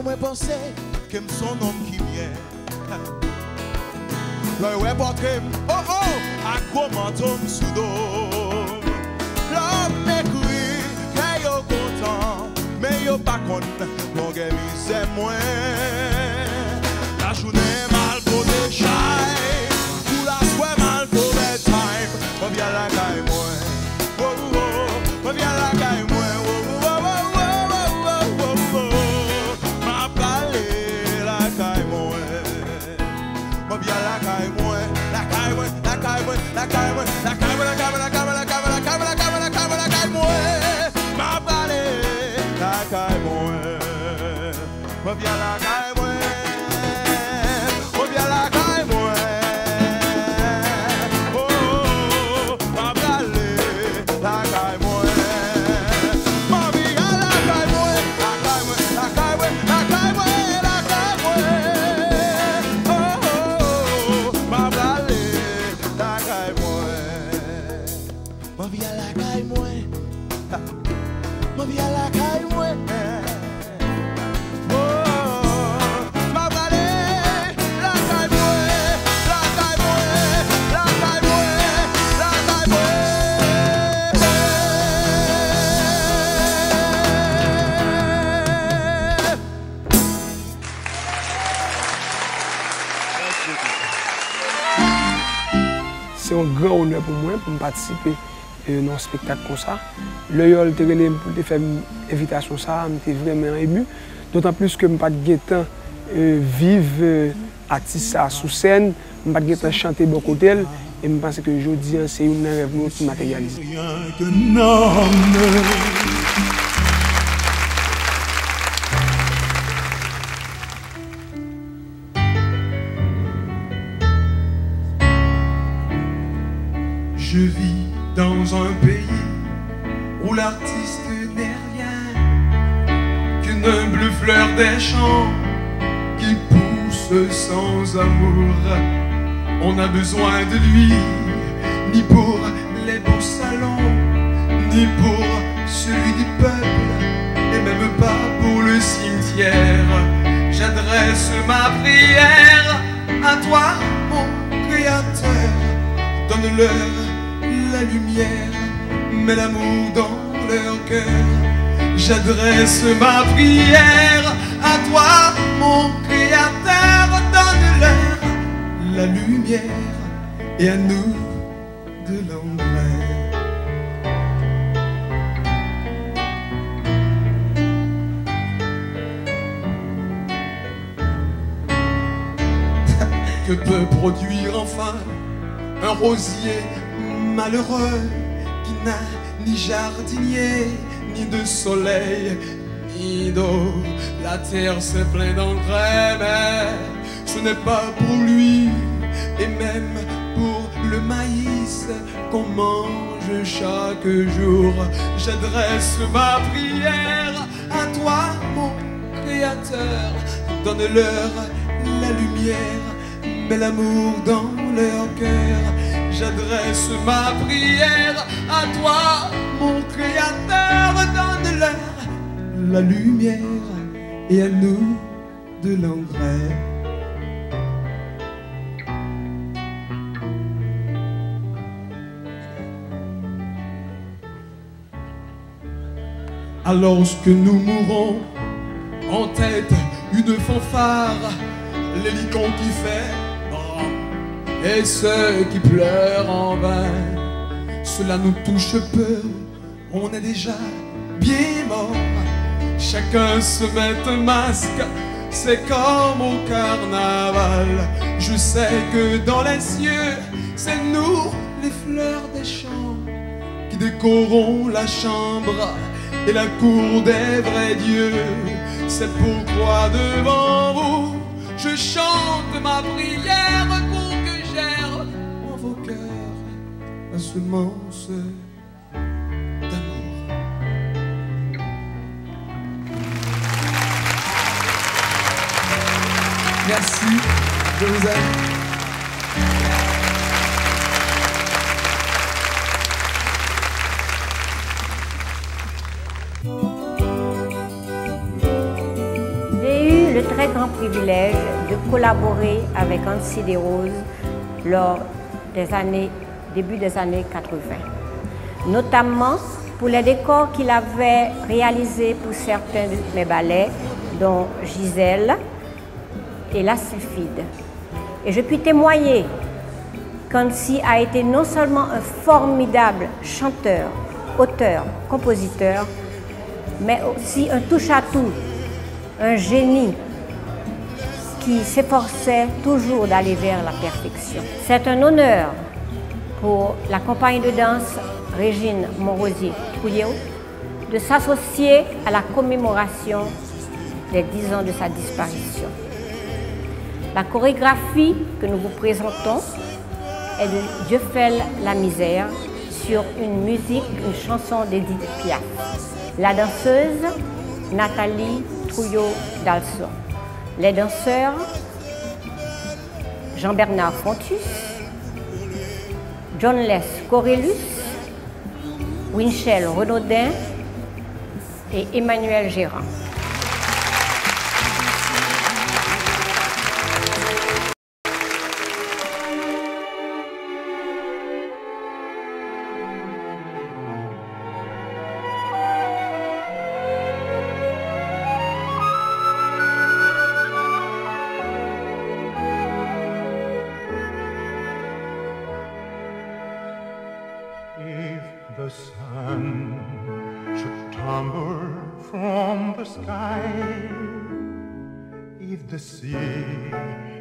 S2: Moi penser que son homme qui vient. Là ouais pour que oh oh à comment tombe sous dos. L'homme m'écrit que yo content mais yo pas content. Mon gars c'est moi. La journée mal pour des chai. Pour la soirée mal pour bedtime. On vient la caille moi. Oh oh, on vient la caille moi.
S15: C'est un grand honneur pour moi pour participer dans un spectacle comme ça. Le Yol te relève pour te faire une invitation, ça j'étais vraiment ému. D'autant plus que je n'ai pas de temps vivre artiste sous scène, je n'ai pas de temps chanter beaucoup d'elle. Et je pense que aujourd'hui, c'est un rêve qui matérialise.
S2: Je vis dans un pays où l'artiste n'est rien qu'une humble fleur des champs qui pousse sans amour. on a besoin de lui, ni pour les beaux salons, ni pour celui du peuple, et même pas pour le cimetière. J'adresse ma prière à toi, mon Créateur. Donne-leur la lumière, mets l'amour dans leur cœur. J'adresse ma prière à toi, mon Créateur. Donne-leur la lumière et à nous de l'engrais. Que peut produire enfin un rosier malheureux qui n'a ni jardinier, ni de soleil, ni d'eau? La terre se plaint d'engrais, mais ce n'est pas pour lui, et même pour le maïs qu'on mange chaque jour. J'adresse ma prière à toi, mon Créateur. Donne-leur la lumière, mets l'amour dans leur cœur. J'adresse ma prière à toi, mon Créateur. Donne-leur la lumière et à nous de l'engrais. Alors que nous mourrons, en tête une fanfare, l'hélicon qui fait et ceux qui pleurent en vain. Cela nous touche peu, on est déjà bien mort. Chacun se met un masque, c'est comme au carnaval. Je sais que dans les cieux, c'est nous, les fleurs des champs, qui décorons la chambre et la cour des vrais dieux. C'est pourquoi devant vous, je chante ma prière pour que germe en vos cœurs la semence d'amour. Merci, je vous aime.
S16: J'ai eu le très grand privilège de collaborer avec Hansi Desroses lors des années, début des années 80, notamment pour les décors qu'il avait réalisés pour certains de mes ballets, dont Gisèle et La Sylphide. Et je puis témoigner qu'Hansi a été non seulement un formidable chanteur, auteur, compositeur, mais aussi un touche-à-tout, un génie qui s'efforçait toujours d'aller vers la perfection. C'est un honneur pour la compagnie de danse Régine Monrosier-Trouillot de s'associer à la commémoration des 10 ans de sa disparition. La chorégraphie que nous vous présentons est de Dieu fait la misère sur une musique, une chanson d'Edith Piaf. La danseuse Nathalie Trouillot-Dalson. Les danseurs Jean-Bernard Fontus, John Les Corellus, Winchell Renaudin et Emmanuel Gérard.
S2: If the sun should tumble from the sky, if the sea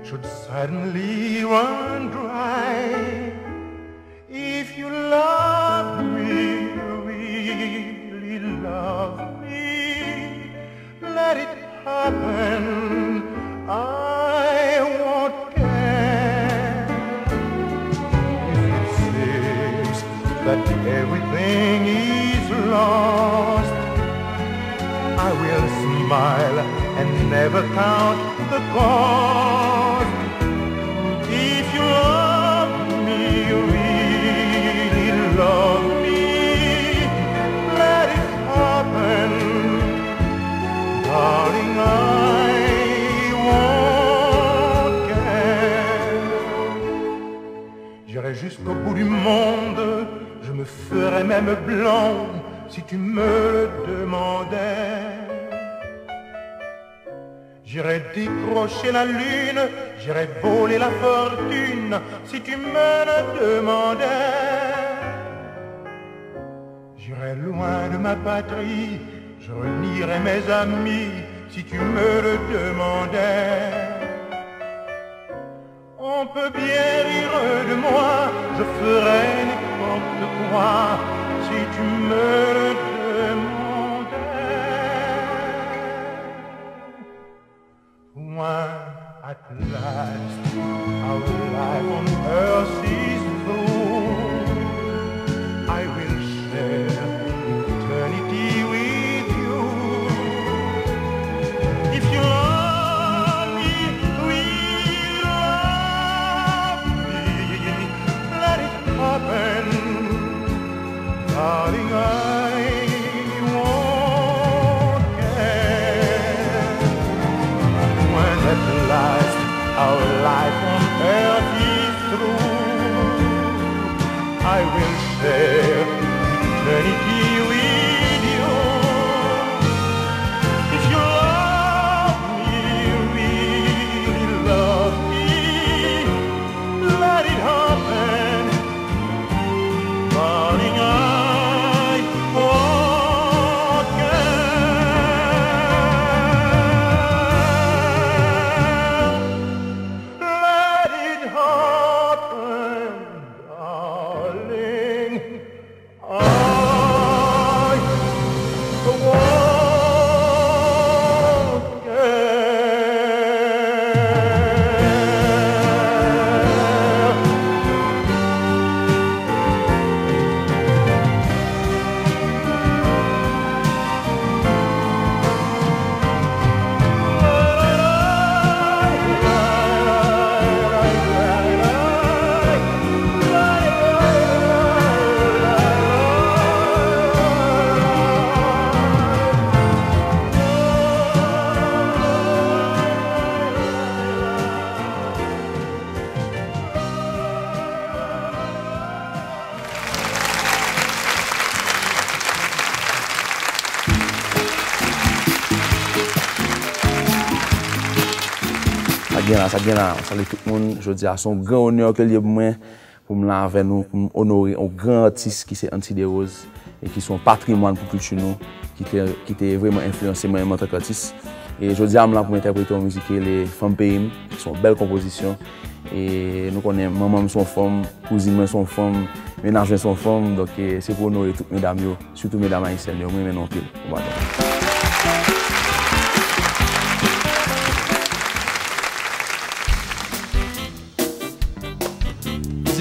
S2: should suddenly run dry, if you love me, really love me, let it happen, I won't care. If it seems that everything is lost, I will smile and never count the cost. If you love J'irai jusqu'au bout du monde, je me ferai même blanc si tu me le demandais. J'irai décrocher la lune, j'irai voler la fortune si tu me le demandais. J'irai loin de ma patrie, je renierai mes amis si tu me le demandais. On peut bien rire de moi, je ferai n'importe quoi si tu me le demandais. When at last our life on earth is through, I will share eternity with you. If you love me, will love me. Let it happen, darling. I won't care. When at last our life on earth is through, I will share eternity with you. If you love me, really love me, let it happen, darling. I won't care. Let it happen, darling. I won't
S17: Ça vient là, on salue tout le monde. Je dis à son grand honneur que lié pour moi, pour me là avec nous, pour honorer un grand artiste qui c'est Anti des Roses et qui sont patrimoine pour culture nous, qui était vraiment influencé moi en tant qu'artiste. Et je dis à moi pour m'interpréter en musique les femmes pays, qui sont belles compositions. Et nous connaissons maman son femme, cousine son femme, ménage son femme, donc c'est pour honorer toutes mesdames, surtout mesdames haïtiennes, moi maintenant pile.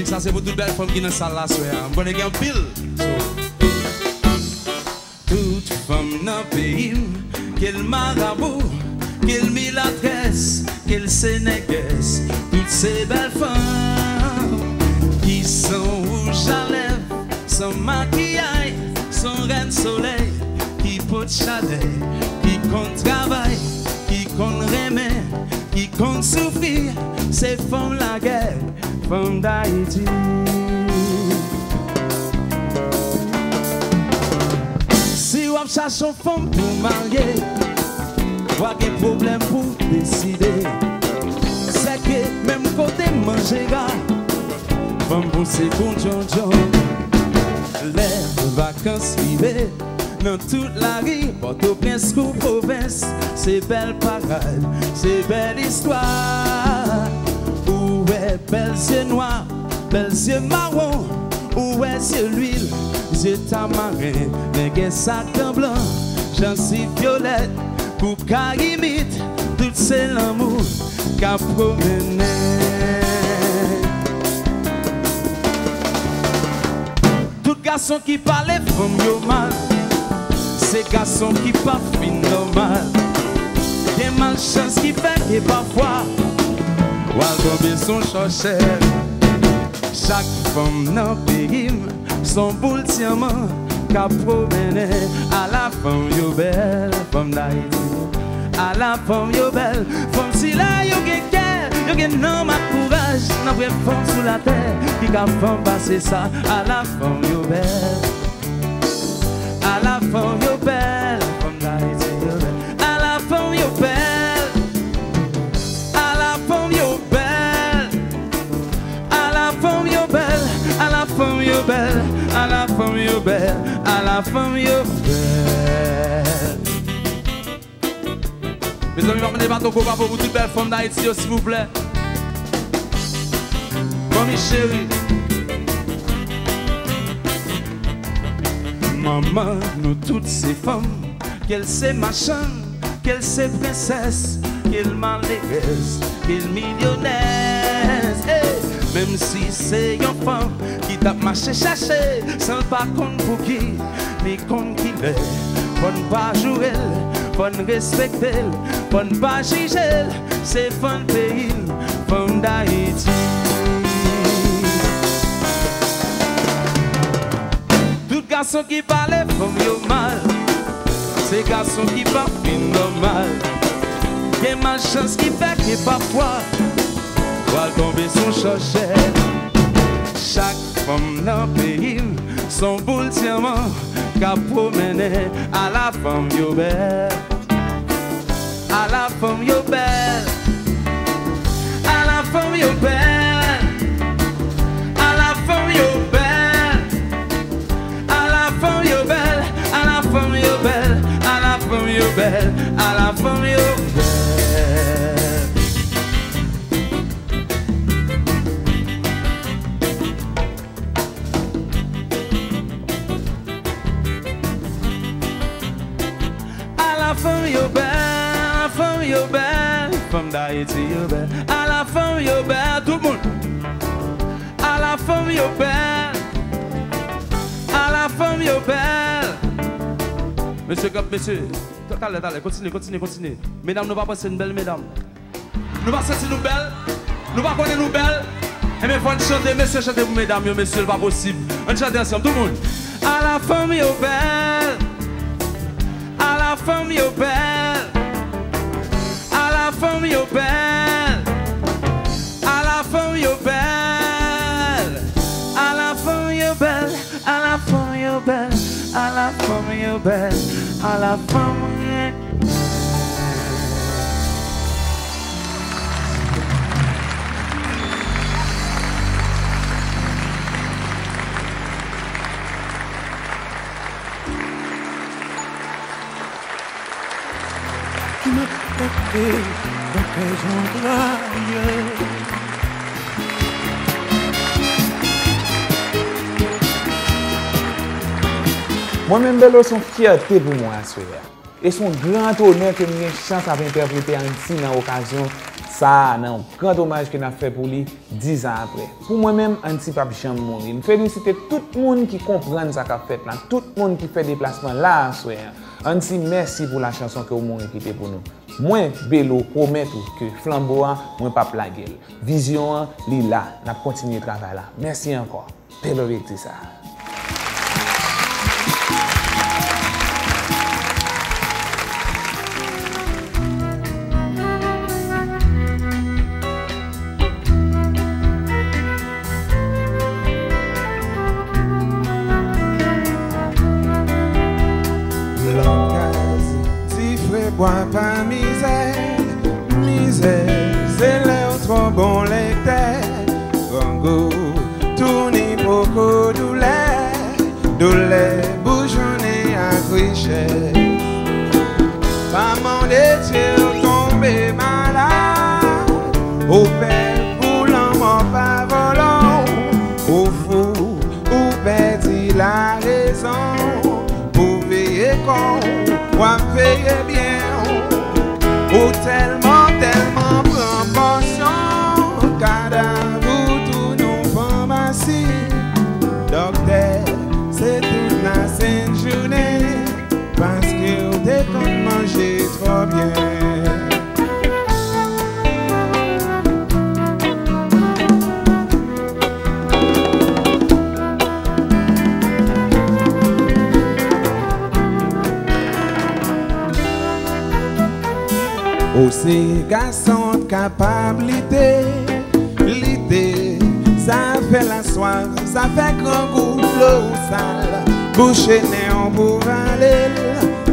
S18: Ça c'est pour toutes belles femmes qui dans salle là soir. On connaît qu'un pile. Toute femme dans le pays, qu'elle marabout, qu'elle milatresse, qu'elle sénégaise, toutes ces belles femmes qui sont rouges à lèvres, sans maquillage, sans reine soleil, qui portent chaleur, qui comptent travail, qui comptent remet, qui comptent souffrir, ces femmes la guerre. Femme d'Haïti. Si on cherche une femme pour marier, pas de problème pour décider. C'est que même côté manger gars, femme pour ses bons John. Les vacances privées dans toute la rue, Port-au-Prince ou province, c'est belle parade, c'est belle histoire. Belles yeux noirs, belles yeux marrons, où est yeux l'huile, yeux tamarin, les sac en blanc, j'en suis violette, pour qu'à imite, tout c'est l'amour qu'a promené. Tout garçon qui parle femme yo mal, c'est garçon qui pas fin normal, des malchance qui fait que parfois Wal tomber son chochet. Chaque femme dans le pays, son boule diamant qu'a promené. À la femme yo belle, femme d'Haïti. À la femme yo belle, femme si là yo gen cœur, Yo gen nan ma courage, nan vrai femme sous la terre, qui ka femme passer ça à la femme yo belle. À la femme yo belle, femme d'Haïti yo belle. À la femme yo belle. À la femme yo belle. À la femme yo belle. À la femme yo belle. À la femme yo belle. À la femme yo belle. Mes amis, on va mettre pour vous toutes belles femmes d'Haïti, s'il vous plaît. Mamie chérie. Maman, nous toutes ces femmes, qu'elle c'est machin, qu'elle c'est princesse, qu'elle malheureuse, qu'elle millionnaire. Hey, même si c'est une femme qui t'a marché chercher, sans pas compte pour qui, ni compte qui l'est. Faut ne pas jouer, faut ne respecter, faut ne pas juger, c'est fun pays, femme d'Haïti. Garçon qui parle comme yo mal, c'est garçon qui parle normal. Y'a malchance qui fait que parfois va tomber son chochet. Chaque femme dans le pays, son boule diamant qu'a promené à la femme yo belle. À la femme yo belle. À la femme yo belle. À la femme yo belle. À la femme yo belle, à la femme yo belle, à la femme yo belle, à la femme yo belle, femme d'Haïti yo belle, à la femme yo belle, tout le monde, à la femme yo belle. À la femme yo belle. Monsieur Gap, monsieur, allez, continuez. Mesdames, nous ne pas passer une belle mesdames. Nous pas sentir nous belles. Nous pas connaître nous belles. Et bien, il faut chanter, monsieur, chantez pour mesdames, monsieur, pas possible. On chante ensemble, tout le monde. À la femme yo belle. À la femme yo belle. À la femme yo belle. À la femme yo belle. À la femme yo belle. À la femme yo belle, à la femme yo belle, à la femme yo
S2: Tu m'as porté dans tes entrailles.
S19: Moi-même, Bello, c'est une fierté pour moi, et c'est un grand honneur que j'ai chance d'interpréter Anti dans l'occasion ça, un grand hommage que nous avons fait pour lui 10 ans après. Pour moi-même, Anti pas jamais mourir. Je félicite tout le monde qui comprend ce qu'a fait là, tout le monde qui fait déplacement là, Anti, merci pour la chanson que vous avez écrite pour nous. Moi, Bello, promets que flambeau, moi pas plaguer. Vision, lila, n'a continué le travail là. Merci encore. Bello avec ça.
S2: Bois pas misère, c'est l'air trop bon lecteur. Bongo, tourne beaucoup douleur, bouchonné à cricher. Maman d'étier tombé malade, au père pour l'amour pas volant, au fou, ou perdit la raison, pour veiller con, ou veiller bien. Oh, tellement proportion, cadavre, tout nous pharmacie. Docteur, c'est tout
S20: c'est garçon capacité, l'idée, ça fait la soif, ça fait grand goût, l'eau sale, boucher néon pour aller,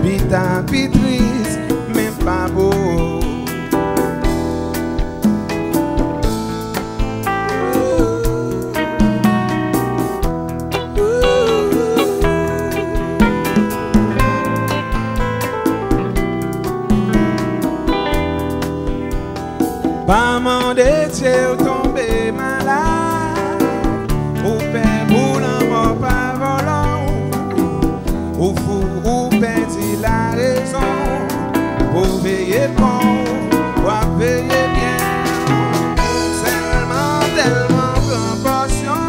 S20: pita pitrice, mais pas beau. Pas m'en détier ou tomber malade, ou père boulant mort pas volant, ou fou ou perdit la raison, pour veiller bon, pour veiller bien, tellement proportion,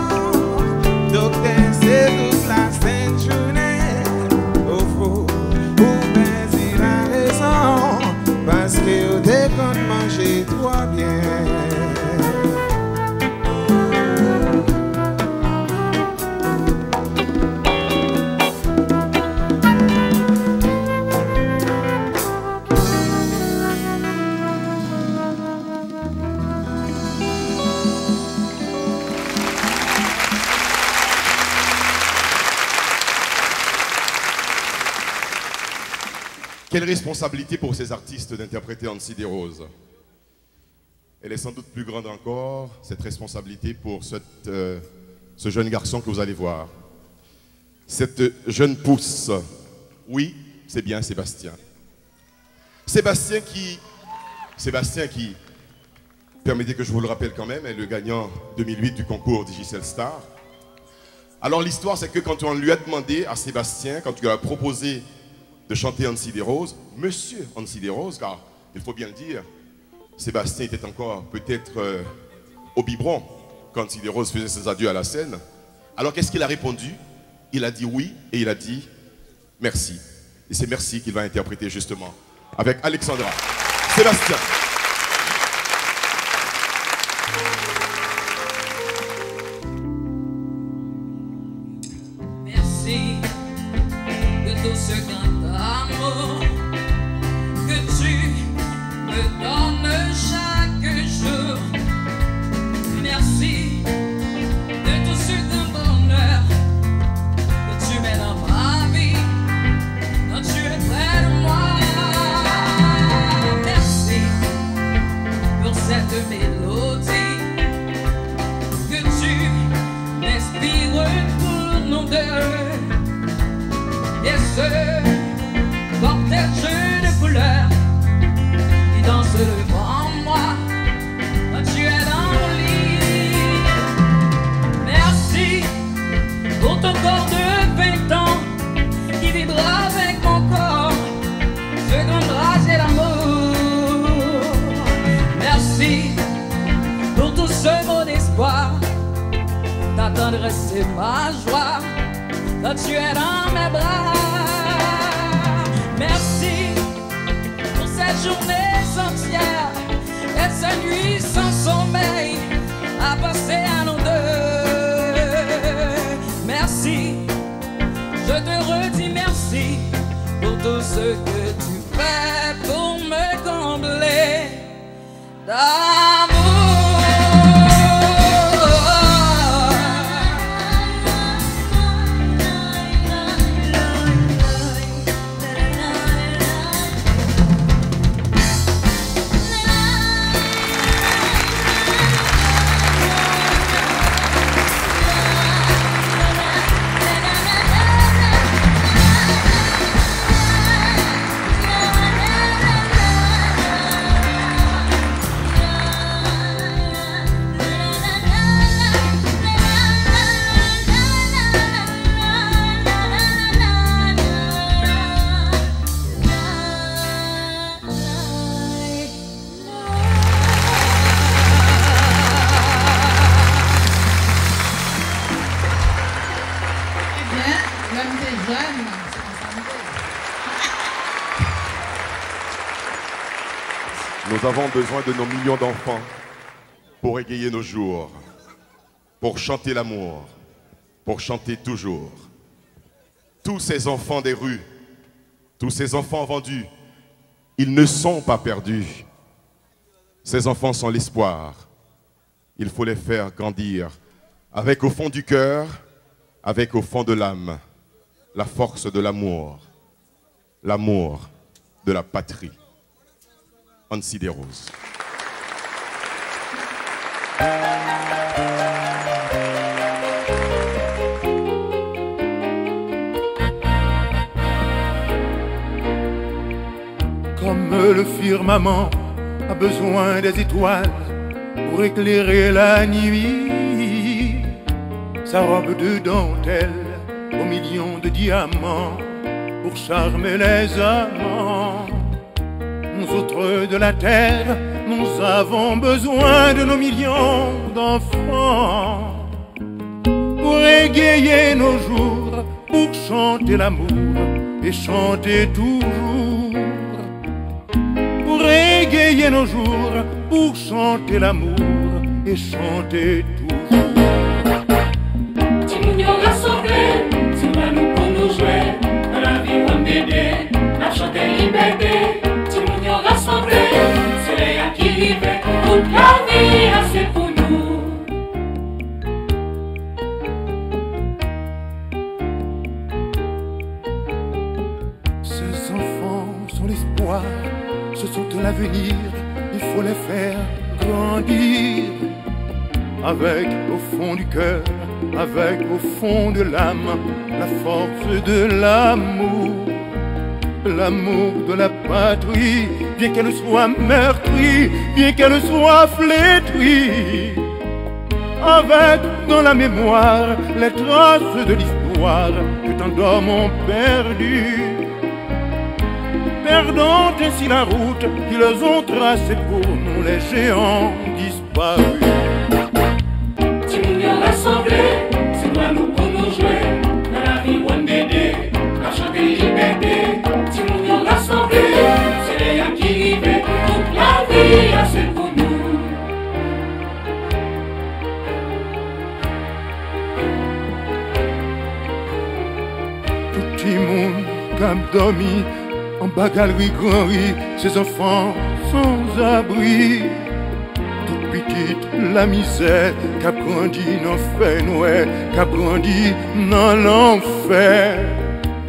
S20: docteur c'est toute la sainte journée, au fou ou perdit la raison, parce que dès qu'on mange trop bien.
S1: Quelle responsabilité pour ces artistes d'interpréter Ancy Desroses. Elle est sans doute plus grande encore, cette responsabilité pour ce jeune garçon que vous allez voir. Cette jeune pousse, oui, c'est bien Sébastien. Sébastien qui, permettez que je vous le rappelle quand même, est le gagnant 2008 du concours Digicel Star. Alors l'histoire, c'est que quand on lui a demandé à Sébastien, quand tu lui as proposé de chanter Ancy Desroses, Monsieur Ancy Desroses, car il faut bien le dire, Sébastien était encore peut-être au biberon quand Ancy Desroses faisait ses adieux à la scène. Alors qu'est-ce qu'il a répondu? Il a dit oui et il a dit merci. Et c'est merci qu'il va interpréter justement avec Alexandra. Sébastien.
S6: Merci de tout ce grand amour que tu me donnes chaque jour. Merci de tout ce grand bonheur que tu mets dans ma vie quand tu es près de moi. Merci pour cette mélodie que tu m'inspires pour nous deux. Et ce cortège de couleurs qui danse devant moi quand tu es dans mon lit. Merci pour ton corps de 20 ans qui vibre avec mon corps, ce grand rage et l'amour. Merci pour tout ce mot d'espoir, ta tendresse et ma joie quand tu es dans mes bras. Merci pour cette journée entière et cette nuit sans sommeil à passer à nous deux. Merci, je te redis merci pour tout ce que tu fais pour me combler d'amour.
S1: Nous avons besoin de nos millions d'enfants pour égayer nos jours, pour chanter l'amour, pour chanter toujours. Tous ces enfants des rues, tous ces enfants vendus, ils ne sont pas perdus. Ces enfants sont l'espoir. Il faut les faire grandir avec au fond du cœur, avec au fond de l'âme, la force de l'amour de la patrie. Ancy Desroses.
S2: Comme le firmament a besoin des étoiles pour éclairer la nuit, sa robe de dentelle aux millions de diamants pour charmer les amants. Nous autres de la terre, nous avons besoin de nos millions d'enfants pour égayer nos jours, pour chanter l'amour et chanter toujours. Pour égayer nos jours, pour chanter l'amour et chanter toujours.
S6: Timounio rassemblé, c'est nous pour nous jouer, dans la vie on m'aider, la chanter liberté. Timounio rassemblé, c'est les qui vivent, toute la vie c'est pour nous.
S2: Ces enfants sont l'espoir, ce sont l'avenir, il faut les faire grandir. Avec au fond du cœur, avec au fond de l'âme, la force de l'amour. L'amour de la patrie, bien qu'elle soit meurtrie, bien qu'elle soit flétrie. Avec dans la mémoire les traces de l'histoire que tant d'hommes ont perdu. Perdant ainsi la route qu'ils ont tracée pour nous, les géants disparus.
S6: Timounio rassemblé, c'est toi nous pour nous jouer, dans la vie on m'aider, la chanter liberté. Timounio rassemblé, c'est les qui vivent, toute la vie c'est pour nous.
S2: Tout le monde comme dormi en bas galerie grand riz, ces enfants sans abri. Toute petite la misère qu'a grandi dans fait noir, qu'a grandi dans l'enfer.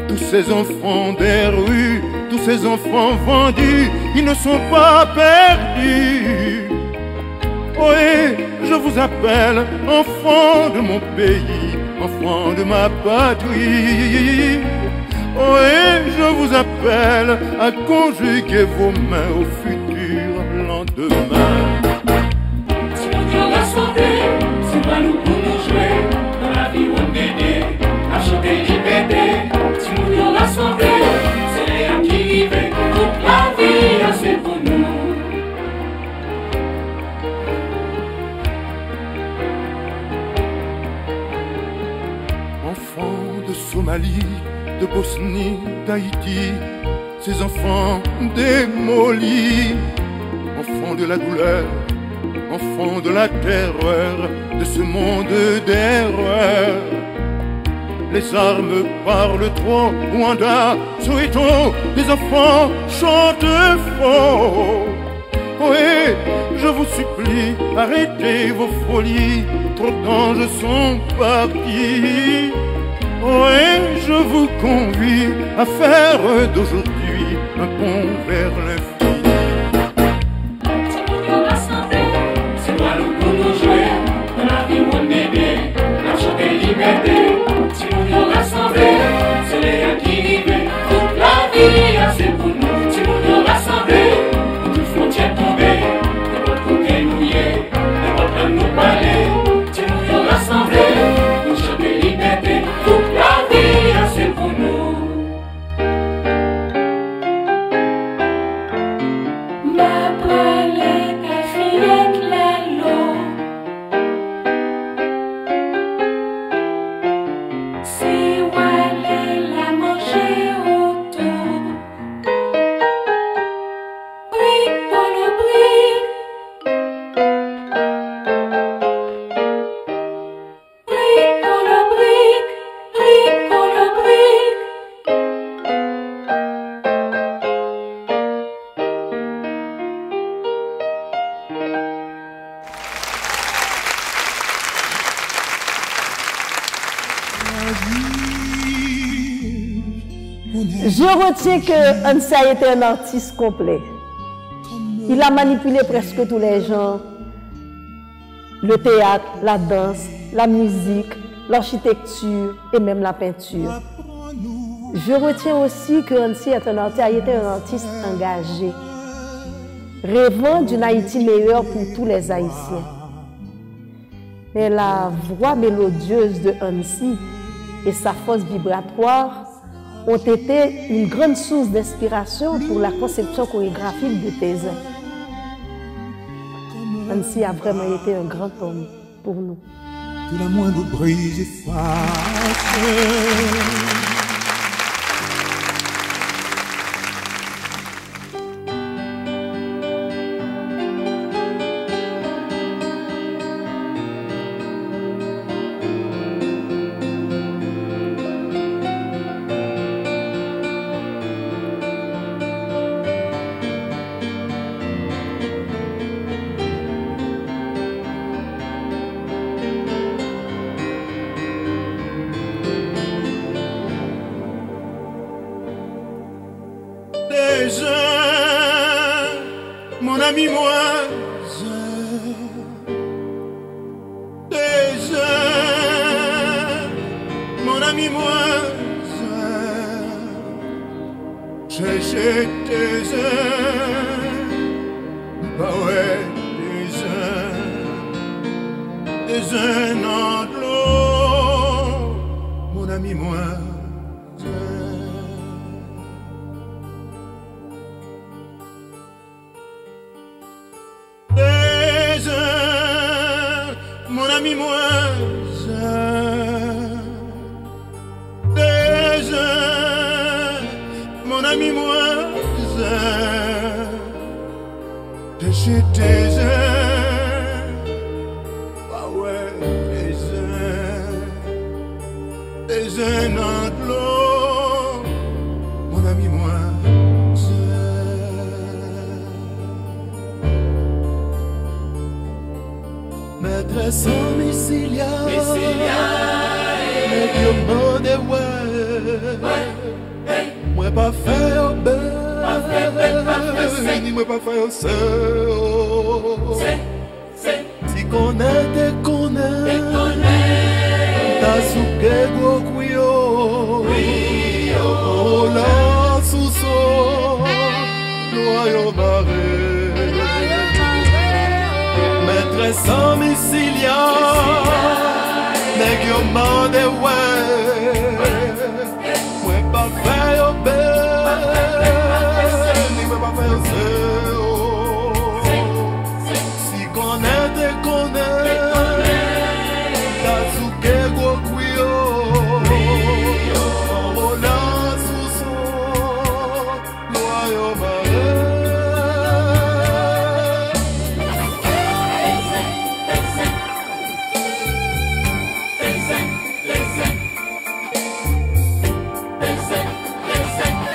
S2: Tous ces enfants des rues, tous ces enfants vendus, ils ne sont pas perdus. Oui, je vous appelle enfants de mon pays, enfants de ma patrie. Oui, je vous appelle à conjuguer vos mains au futur lendemain.
S6: Timounio rassemblé, c'est toi nous pour nous jouer, dans la vie on m'aider, à chanter liberté. Timounio rassemblé, c'est les qui vivent, toute la vie c'est pour nous.
S2: Enfants de Somalie, de Bosnie, d'Haïti, ces enfants démolis, enfants de la douleur, enfants de la terreur, de ce monde d'erreur. Les armes parlent trop, Rwanda, Soweto, les enfants chantent faux. Oui, je vous supplie, arrêtez vos folies, trop d'anges sont partis. Oui, je vous convie à faire d'aujourd'hui un pont vers l'infini.
S6: Timounio rassemblé, c'est toi nous pour nous jouer, dans la vie on m'aider, la chanter liberté. Timounio rassemblé, c'est les qui vivent, toute la vie c'est pour nous. Timounio rassemblé, toute frontière tombée, n'importe côté mouillé, n'importe nous parler. Timounio rassemblé, pour chanter liberté, toute la vie c'est pour nous.
S12: Je retiens que Hansi a été un artiste complet. Il a manipulé presque tous les genres. Le théâtre, la danse, la musique, l'architecture et même la peinture. Je retiens aussi que Hansi a été un artiste engagé, rêvant d'une Haïti meilleure pour tous les Haïtiens. Mais la voix mélodieuse de Hansi et sa force vibratoire ont été une grande source d'inspiration pour la conception chorégraphique de Tézin. Hansi a vraiment été un grand homme pour nous.
S2: De la moindre brise efface.
S20: Mon ami, moi, mon ami, moi, j'ai tes bah ouais, des dans de l'eau, mon ami, moi. Mon ami, moi, mon ami, moi, j'ai tes ah ouais, des dans de l'eau, mon ami, moi. Maîtresse Messilia, mais que m'en ouais, moi pas faire ni moi pas faire ça. Si connaît, t'as souqué gros couillon, oh là sous son loyau barré. Maîtresse Messilia, nèg yo mande ouais, moi pas faire ni moi pas faire si connaît, t'as souqué gros couillon, oh là sous son loyau barré.
S7: Listen.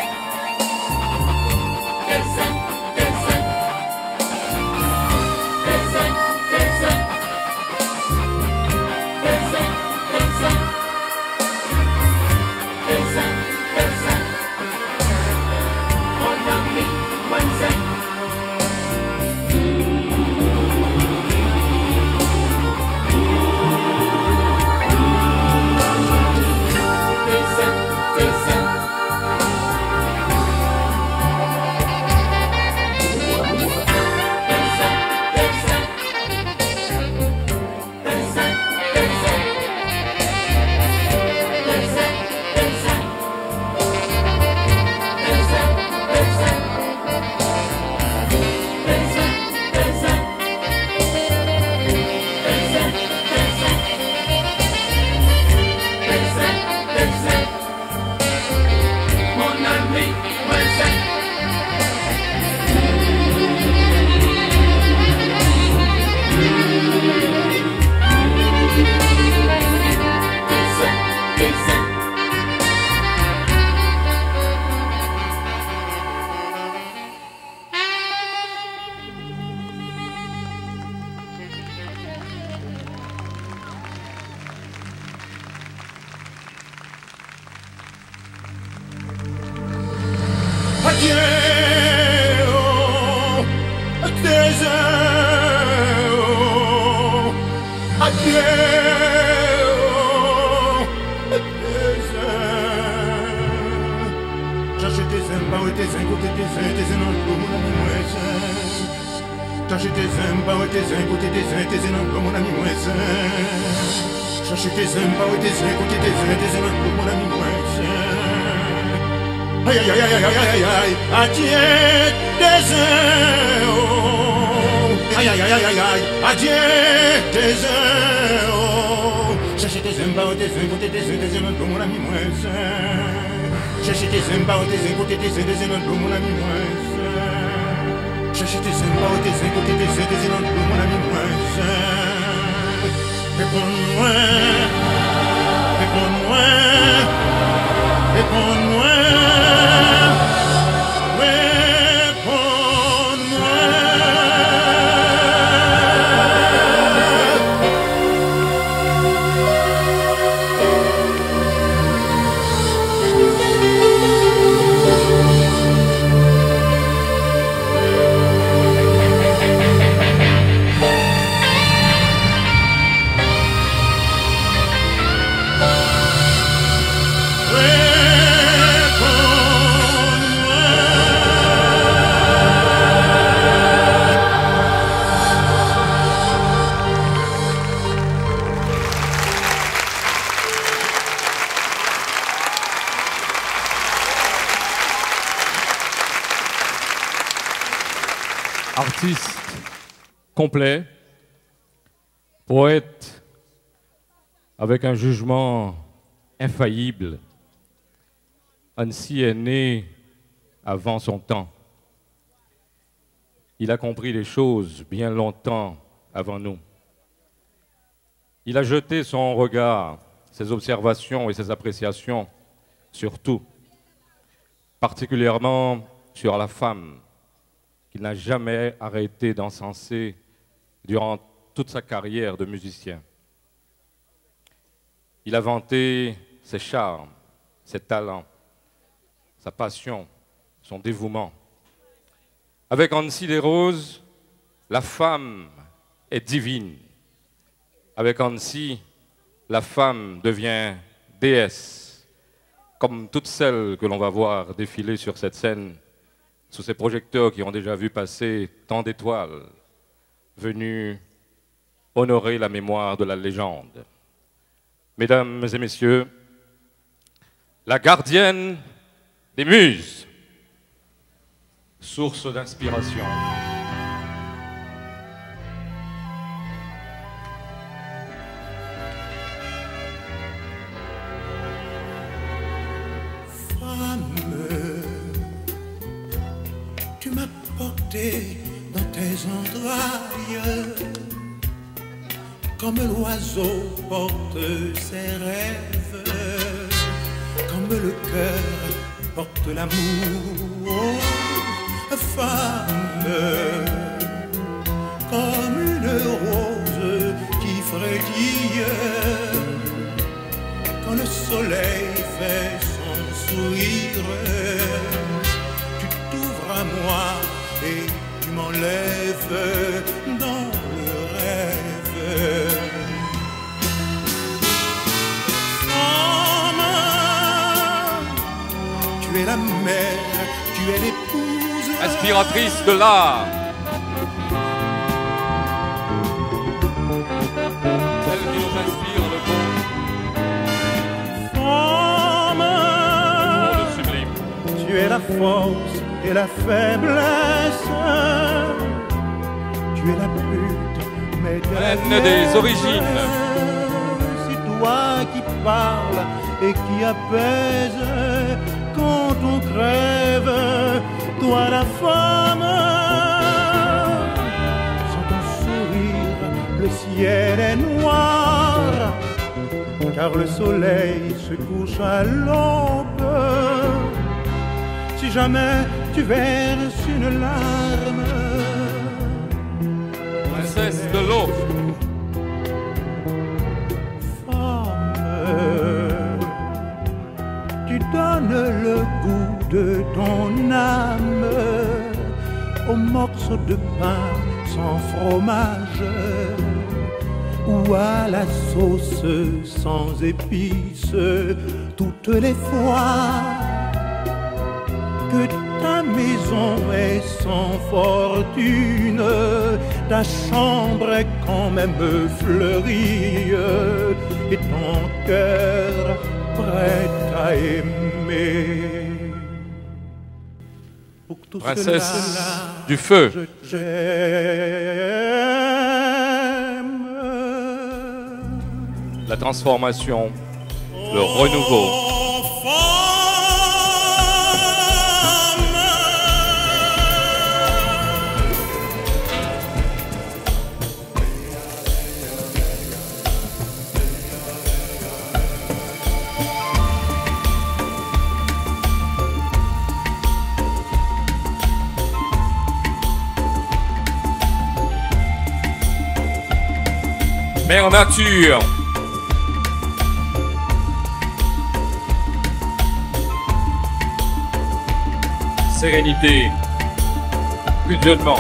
S2: tes zin, côté tes zin, non, mon ami, moi, chercher tes zin, pas ouais, tes zin, côté tes zin, non, mon ami, moi, chercher tes zin, pas ouais, tes zin, côté tes zin, non, mon ami, moi, aïe, aïe, aïe, aïe, aïe, aïe, aïe, adieu, tes zin, oh, aïe, aïe, aïe, aïe, aïe, adieu, tes zin, oh, chercher tes zin, pas ouais, tes zin, côté tes zin, non, mon ami, moi, chercher tes zin, tes zin, côté tes zin, non, mon ami, moi, chercher tes zin, tes zin, côté tes zin, non, mon ami, moi, réponds-moi, réponds-moi, réponds-moi,
S4: Artiste complet, poète avec un jugement infaillible, Hansi est né avant son temps. Il a compris les choses bien longtemps avant nous. Il a jeté son regard, ses observations et ses appréciations sur tout, particulièrement sur la femme, qu'il n'a jamais arrêté d'encenser durant toute sa carrière de musicien. Il a vanté ses charmes, ses talents, sa passion, son dévouement. Avec Hansi Desroses, la femme est divine. Avec Hansi, la femme devient déesse, comme toutes celles que l'on va voir défiler sur cette scène, sous ces projecteurs qui ont déjà vu passer tant d'étoiles venues honorer la mémoire de la légende. Mesdames et messieurs, la gardienne des muses, source d'inspiration.
S2: Tu m'as porté dans tes entrailles, comme l'oiseau porte ses rêves, comme le cœur porte l'amour. Femme, comme une rose qui frétille quand le soleil fait son sourire. À moi et tu m'enlèves dans le rêve. Femme, tu es la mère, tu es l'épouse,
S4: inspiratrice de l'art, celle qui nous inspire le beau.
S2: Femme,
S4: oh, le sublime.
S2: Tu es la force et la faiblesse, tu es la pute, mais
S4: reine des origines.
S2: C'est toi qui parles et qui apaise quand on crève, toi la femme. Sans ton sourire, le ciel est noir, car le soleil se couche à l'aube. Si jamais tu verses une larme,
S4: princesse de l'eau,
S2: femme, tu donnes le goût de ton âme aux morceaux de pain sans fromage ou à la sauce sans épices. Toutes les fois que ta maison est sans fortune, ta chambre est quand même fleurie, et ton cœur prêt à aimer. Pour tout
S4: Princesse
S2: cela,
S4: du feu.
S2: je t'aime.
S4: La transformation, le renouveau. Mère nature. Sérénité, plus de viollement.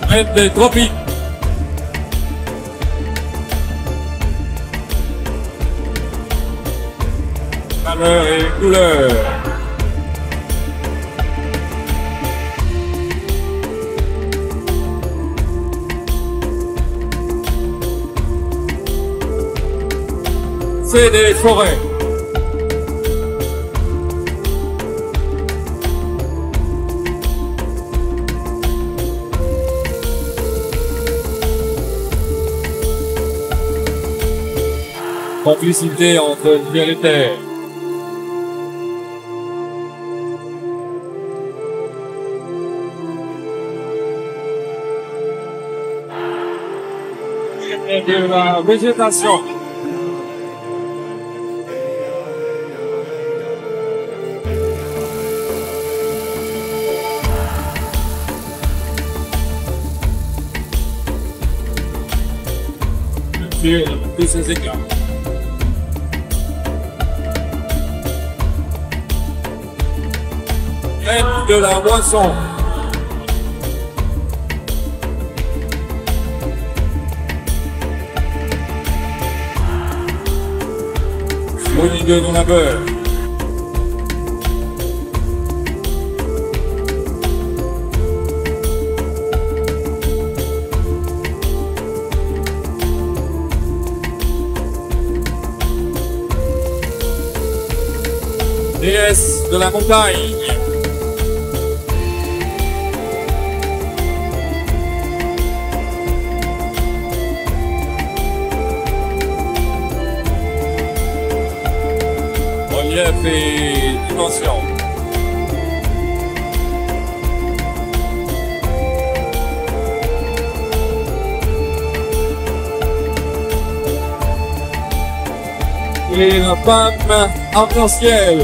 S4: Reine des tropiques. Valeur et couleur. C'est des forêts. Complicité entre terre et terre. Et de la végétation. De ces écarts. Reine de la moisson. Folie de ton labeur. Déesse de la montagne. Relief et dimension. Et la femme arc-en-ciel.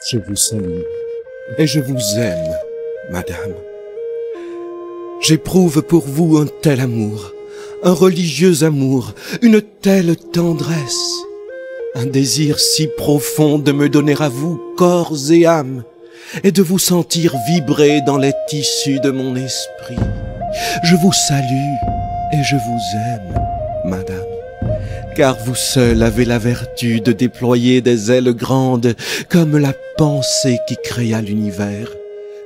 S21: Je vous salue et je vous aime, madame. J'éprouve pour vous un tel amour, un religieux amour, une telle tendresse, un désir si profond de me donner à vous corps et âme, et de vous sentir vibrer dans les tissus de mon esprit. Je vous salue et je vous aime, madame. Car vous seul avez la vertu de déployer des ailes grandes comme la pensée qui créa l'univers,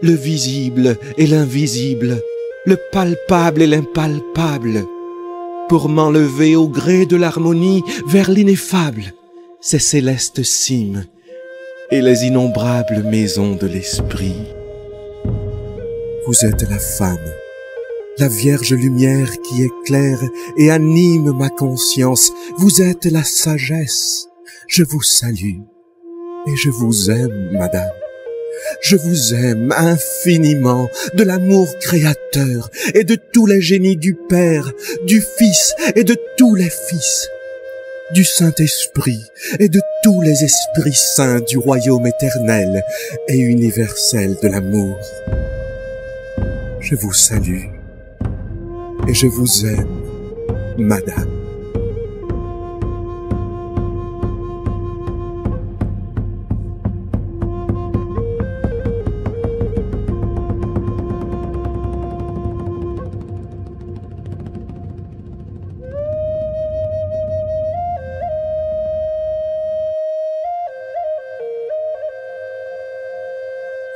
S21: le visible et l'invisible, le palpable et l'impalpable, pour m'enlever au gré de l'harmonie vers l'ineffable, ces célestes cimes et les innombrables maisons de l'esprit. Vous êtes la femme la Vierge lumière qui éclaire et anime ma conscience. Vous êtes la sagesse. Je vous salue et je vous aime, madame. Je vous aime infiniment de l'amour créateur et de tous les génies du Père, du Fils et de tous les fils, du Saint-Esprit et de tous les esprits saints du royaume éternel et universel de l'amour. Je vous salue et je vous aime, madame.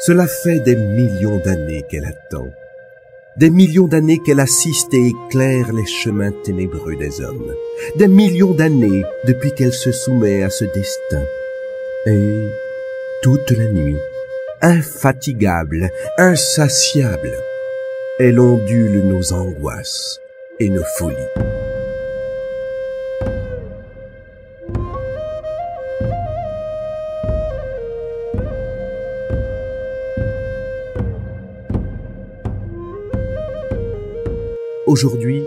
S21: Cela fait des millions d'années qu'elle attend, des millions d'années qu'elle assiste et éclaire les chemins ténébreux des hommes, des millions d'années depuis qu'elle se soumet à ce destin. Et toute la nuit, infatigable, insatiable, elle ondule nos angoisses et nos folies. Aujourd'hui,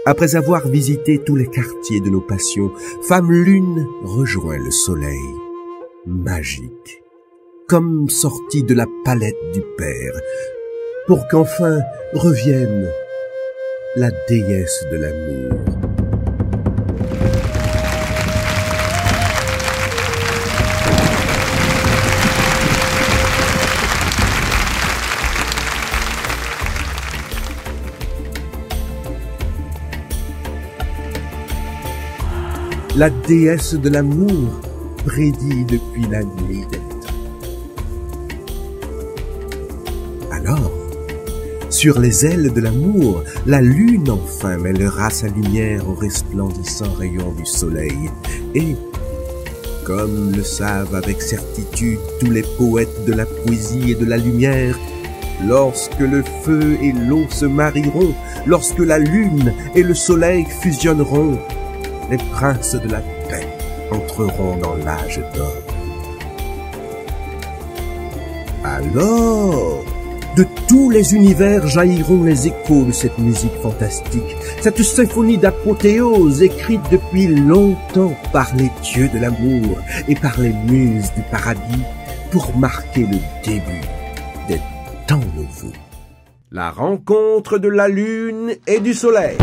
S21: après avoir visité tous les quartiers de nos passions, Femme Lune rejoint le soleil, magique, comme sortie de la palette du Père, pour qu'enfin revienne la déesse de l'amour. La déesse de l'amour prédit depuis la nuit des temps. Alors, sur les ailes de l'amour, la lune enfin mêlera sa lumière aux resplendissants rayons du soleil. Et, comme le savent avec certitude tous les poètes de la poésie et de la lumière, lorsque le feu et l'eau se marieront, lorsque la lune et le soleil fusionneront, les princes de la paix entreront dans l'âge d'or. Alors, de tous les univers jailliront les échos de cette musique fantastique, cette symphonie d'apothéose écrite depuis longtemps par les dieux de l'amour et par les muses du paradis pour marquer le début des temps nouveaux. La rencontre de la lune et du soleil.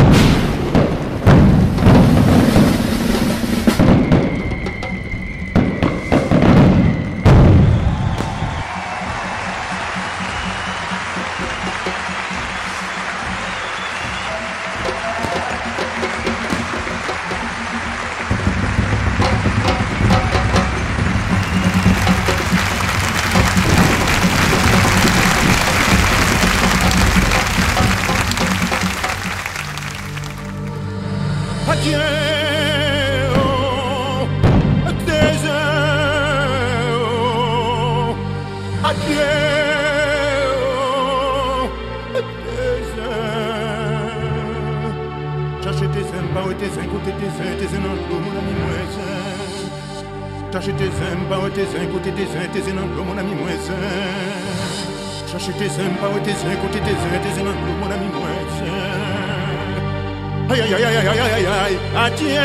S2: Aïe aïe aïe aïe aïe aïe aïe, adieu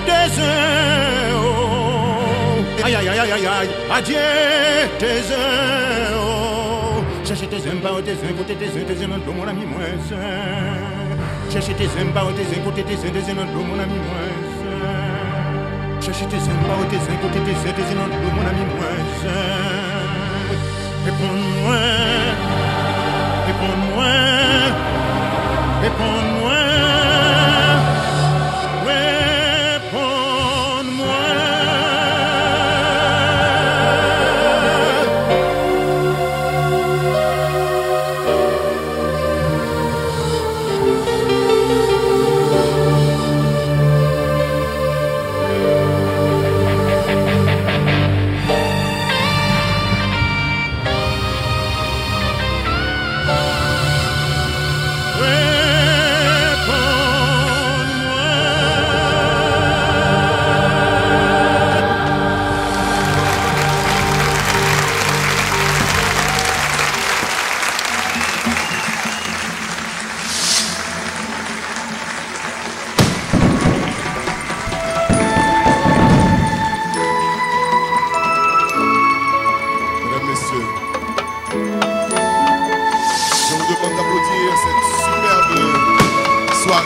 S2: tes aïe aïe aïe aïe aïe, adieu tes cherchez tes pas tes côté tes non mon ami moi cherchez tes pas tes côté tes non mon ami moi cherchez tes pas tes côté tes non mon ami moi réponds-moi réponds-moi réponds-moi.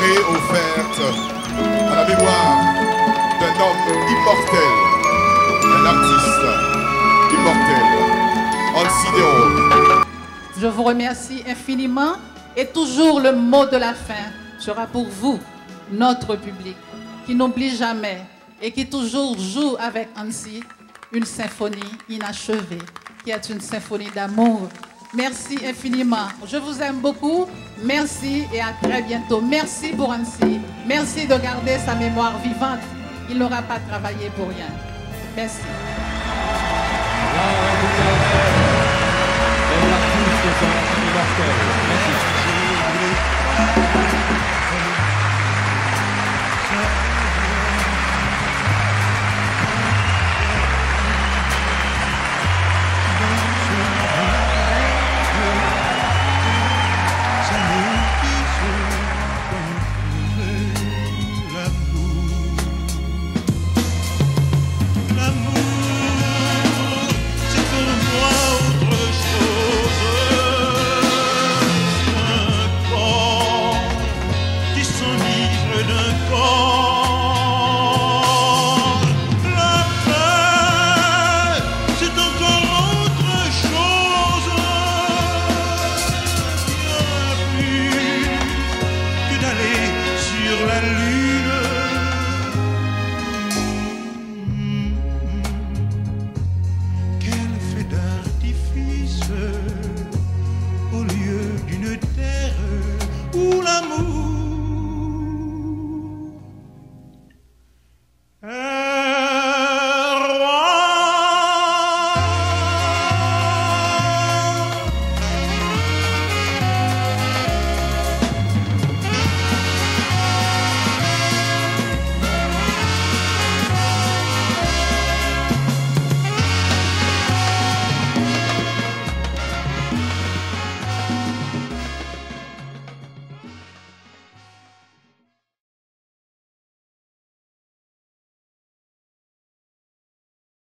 S1: soirée offerte à la mémoire d'un homme immortel, un artiste immortel, Hansi Desroses.
S5: Je vous remercie infiniment et toujours le mot de la fin sera pour vous, notre public, qui n'oublie jamais et qui toujours joue avec Hansi une symphonie inachevée, qui est une symphonie d'amour. Merci infiniment. Je vous aime beaucoup. Merci et à très bientôt. Merci pour Hansi. Merci de garder sa mémoire vivante. Il n'aura pas travaillé pour rien. Merci.
S2: Quel feu d'artifice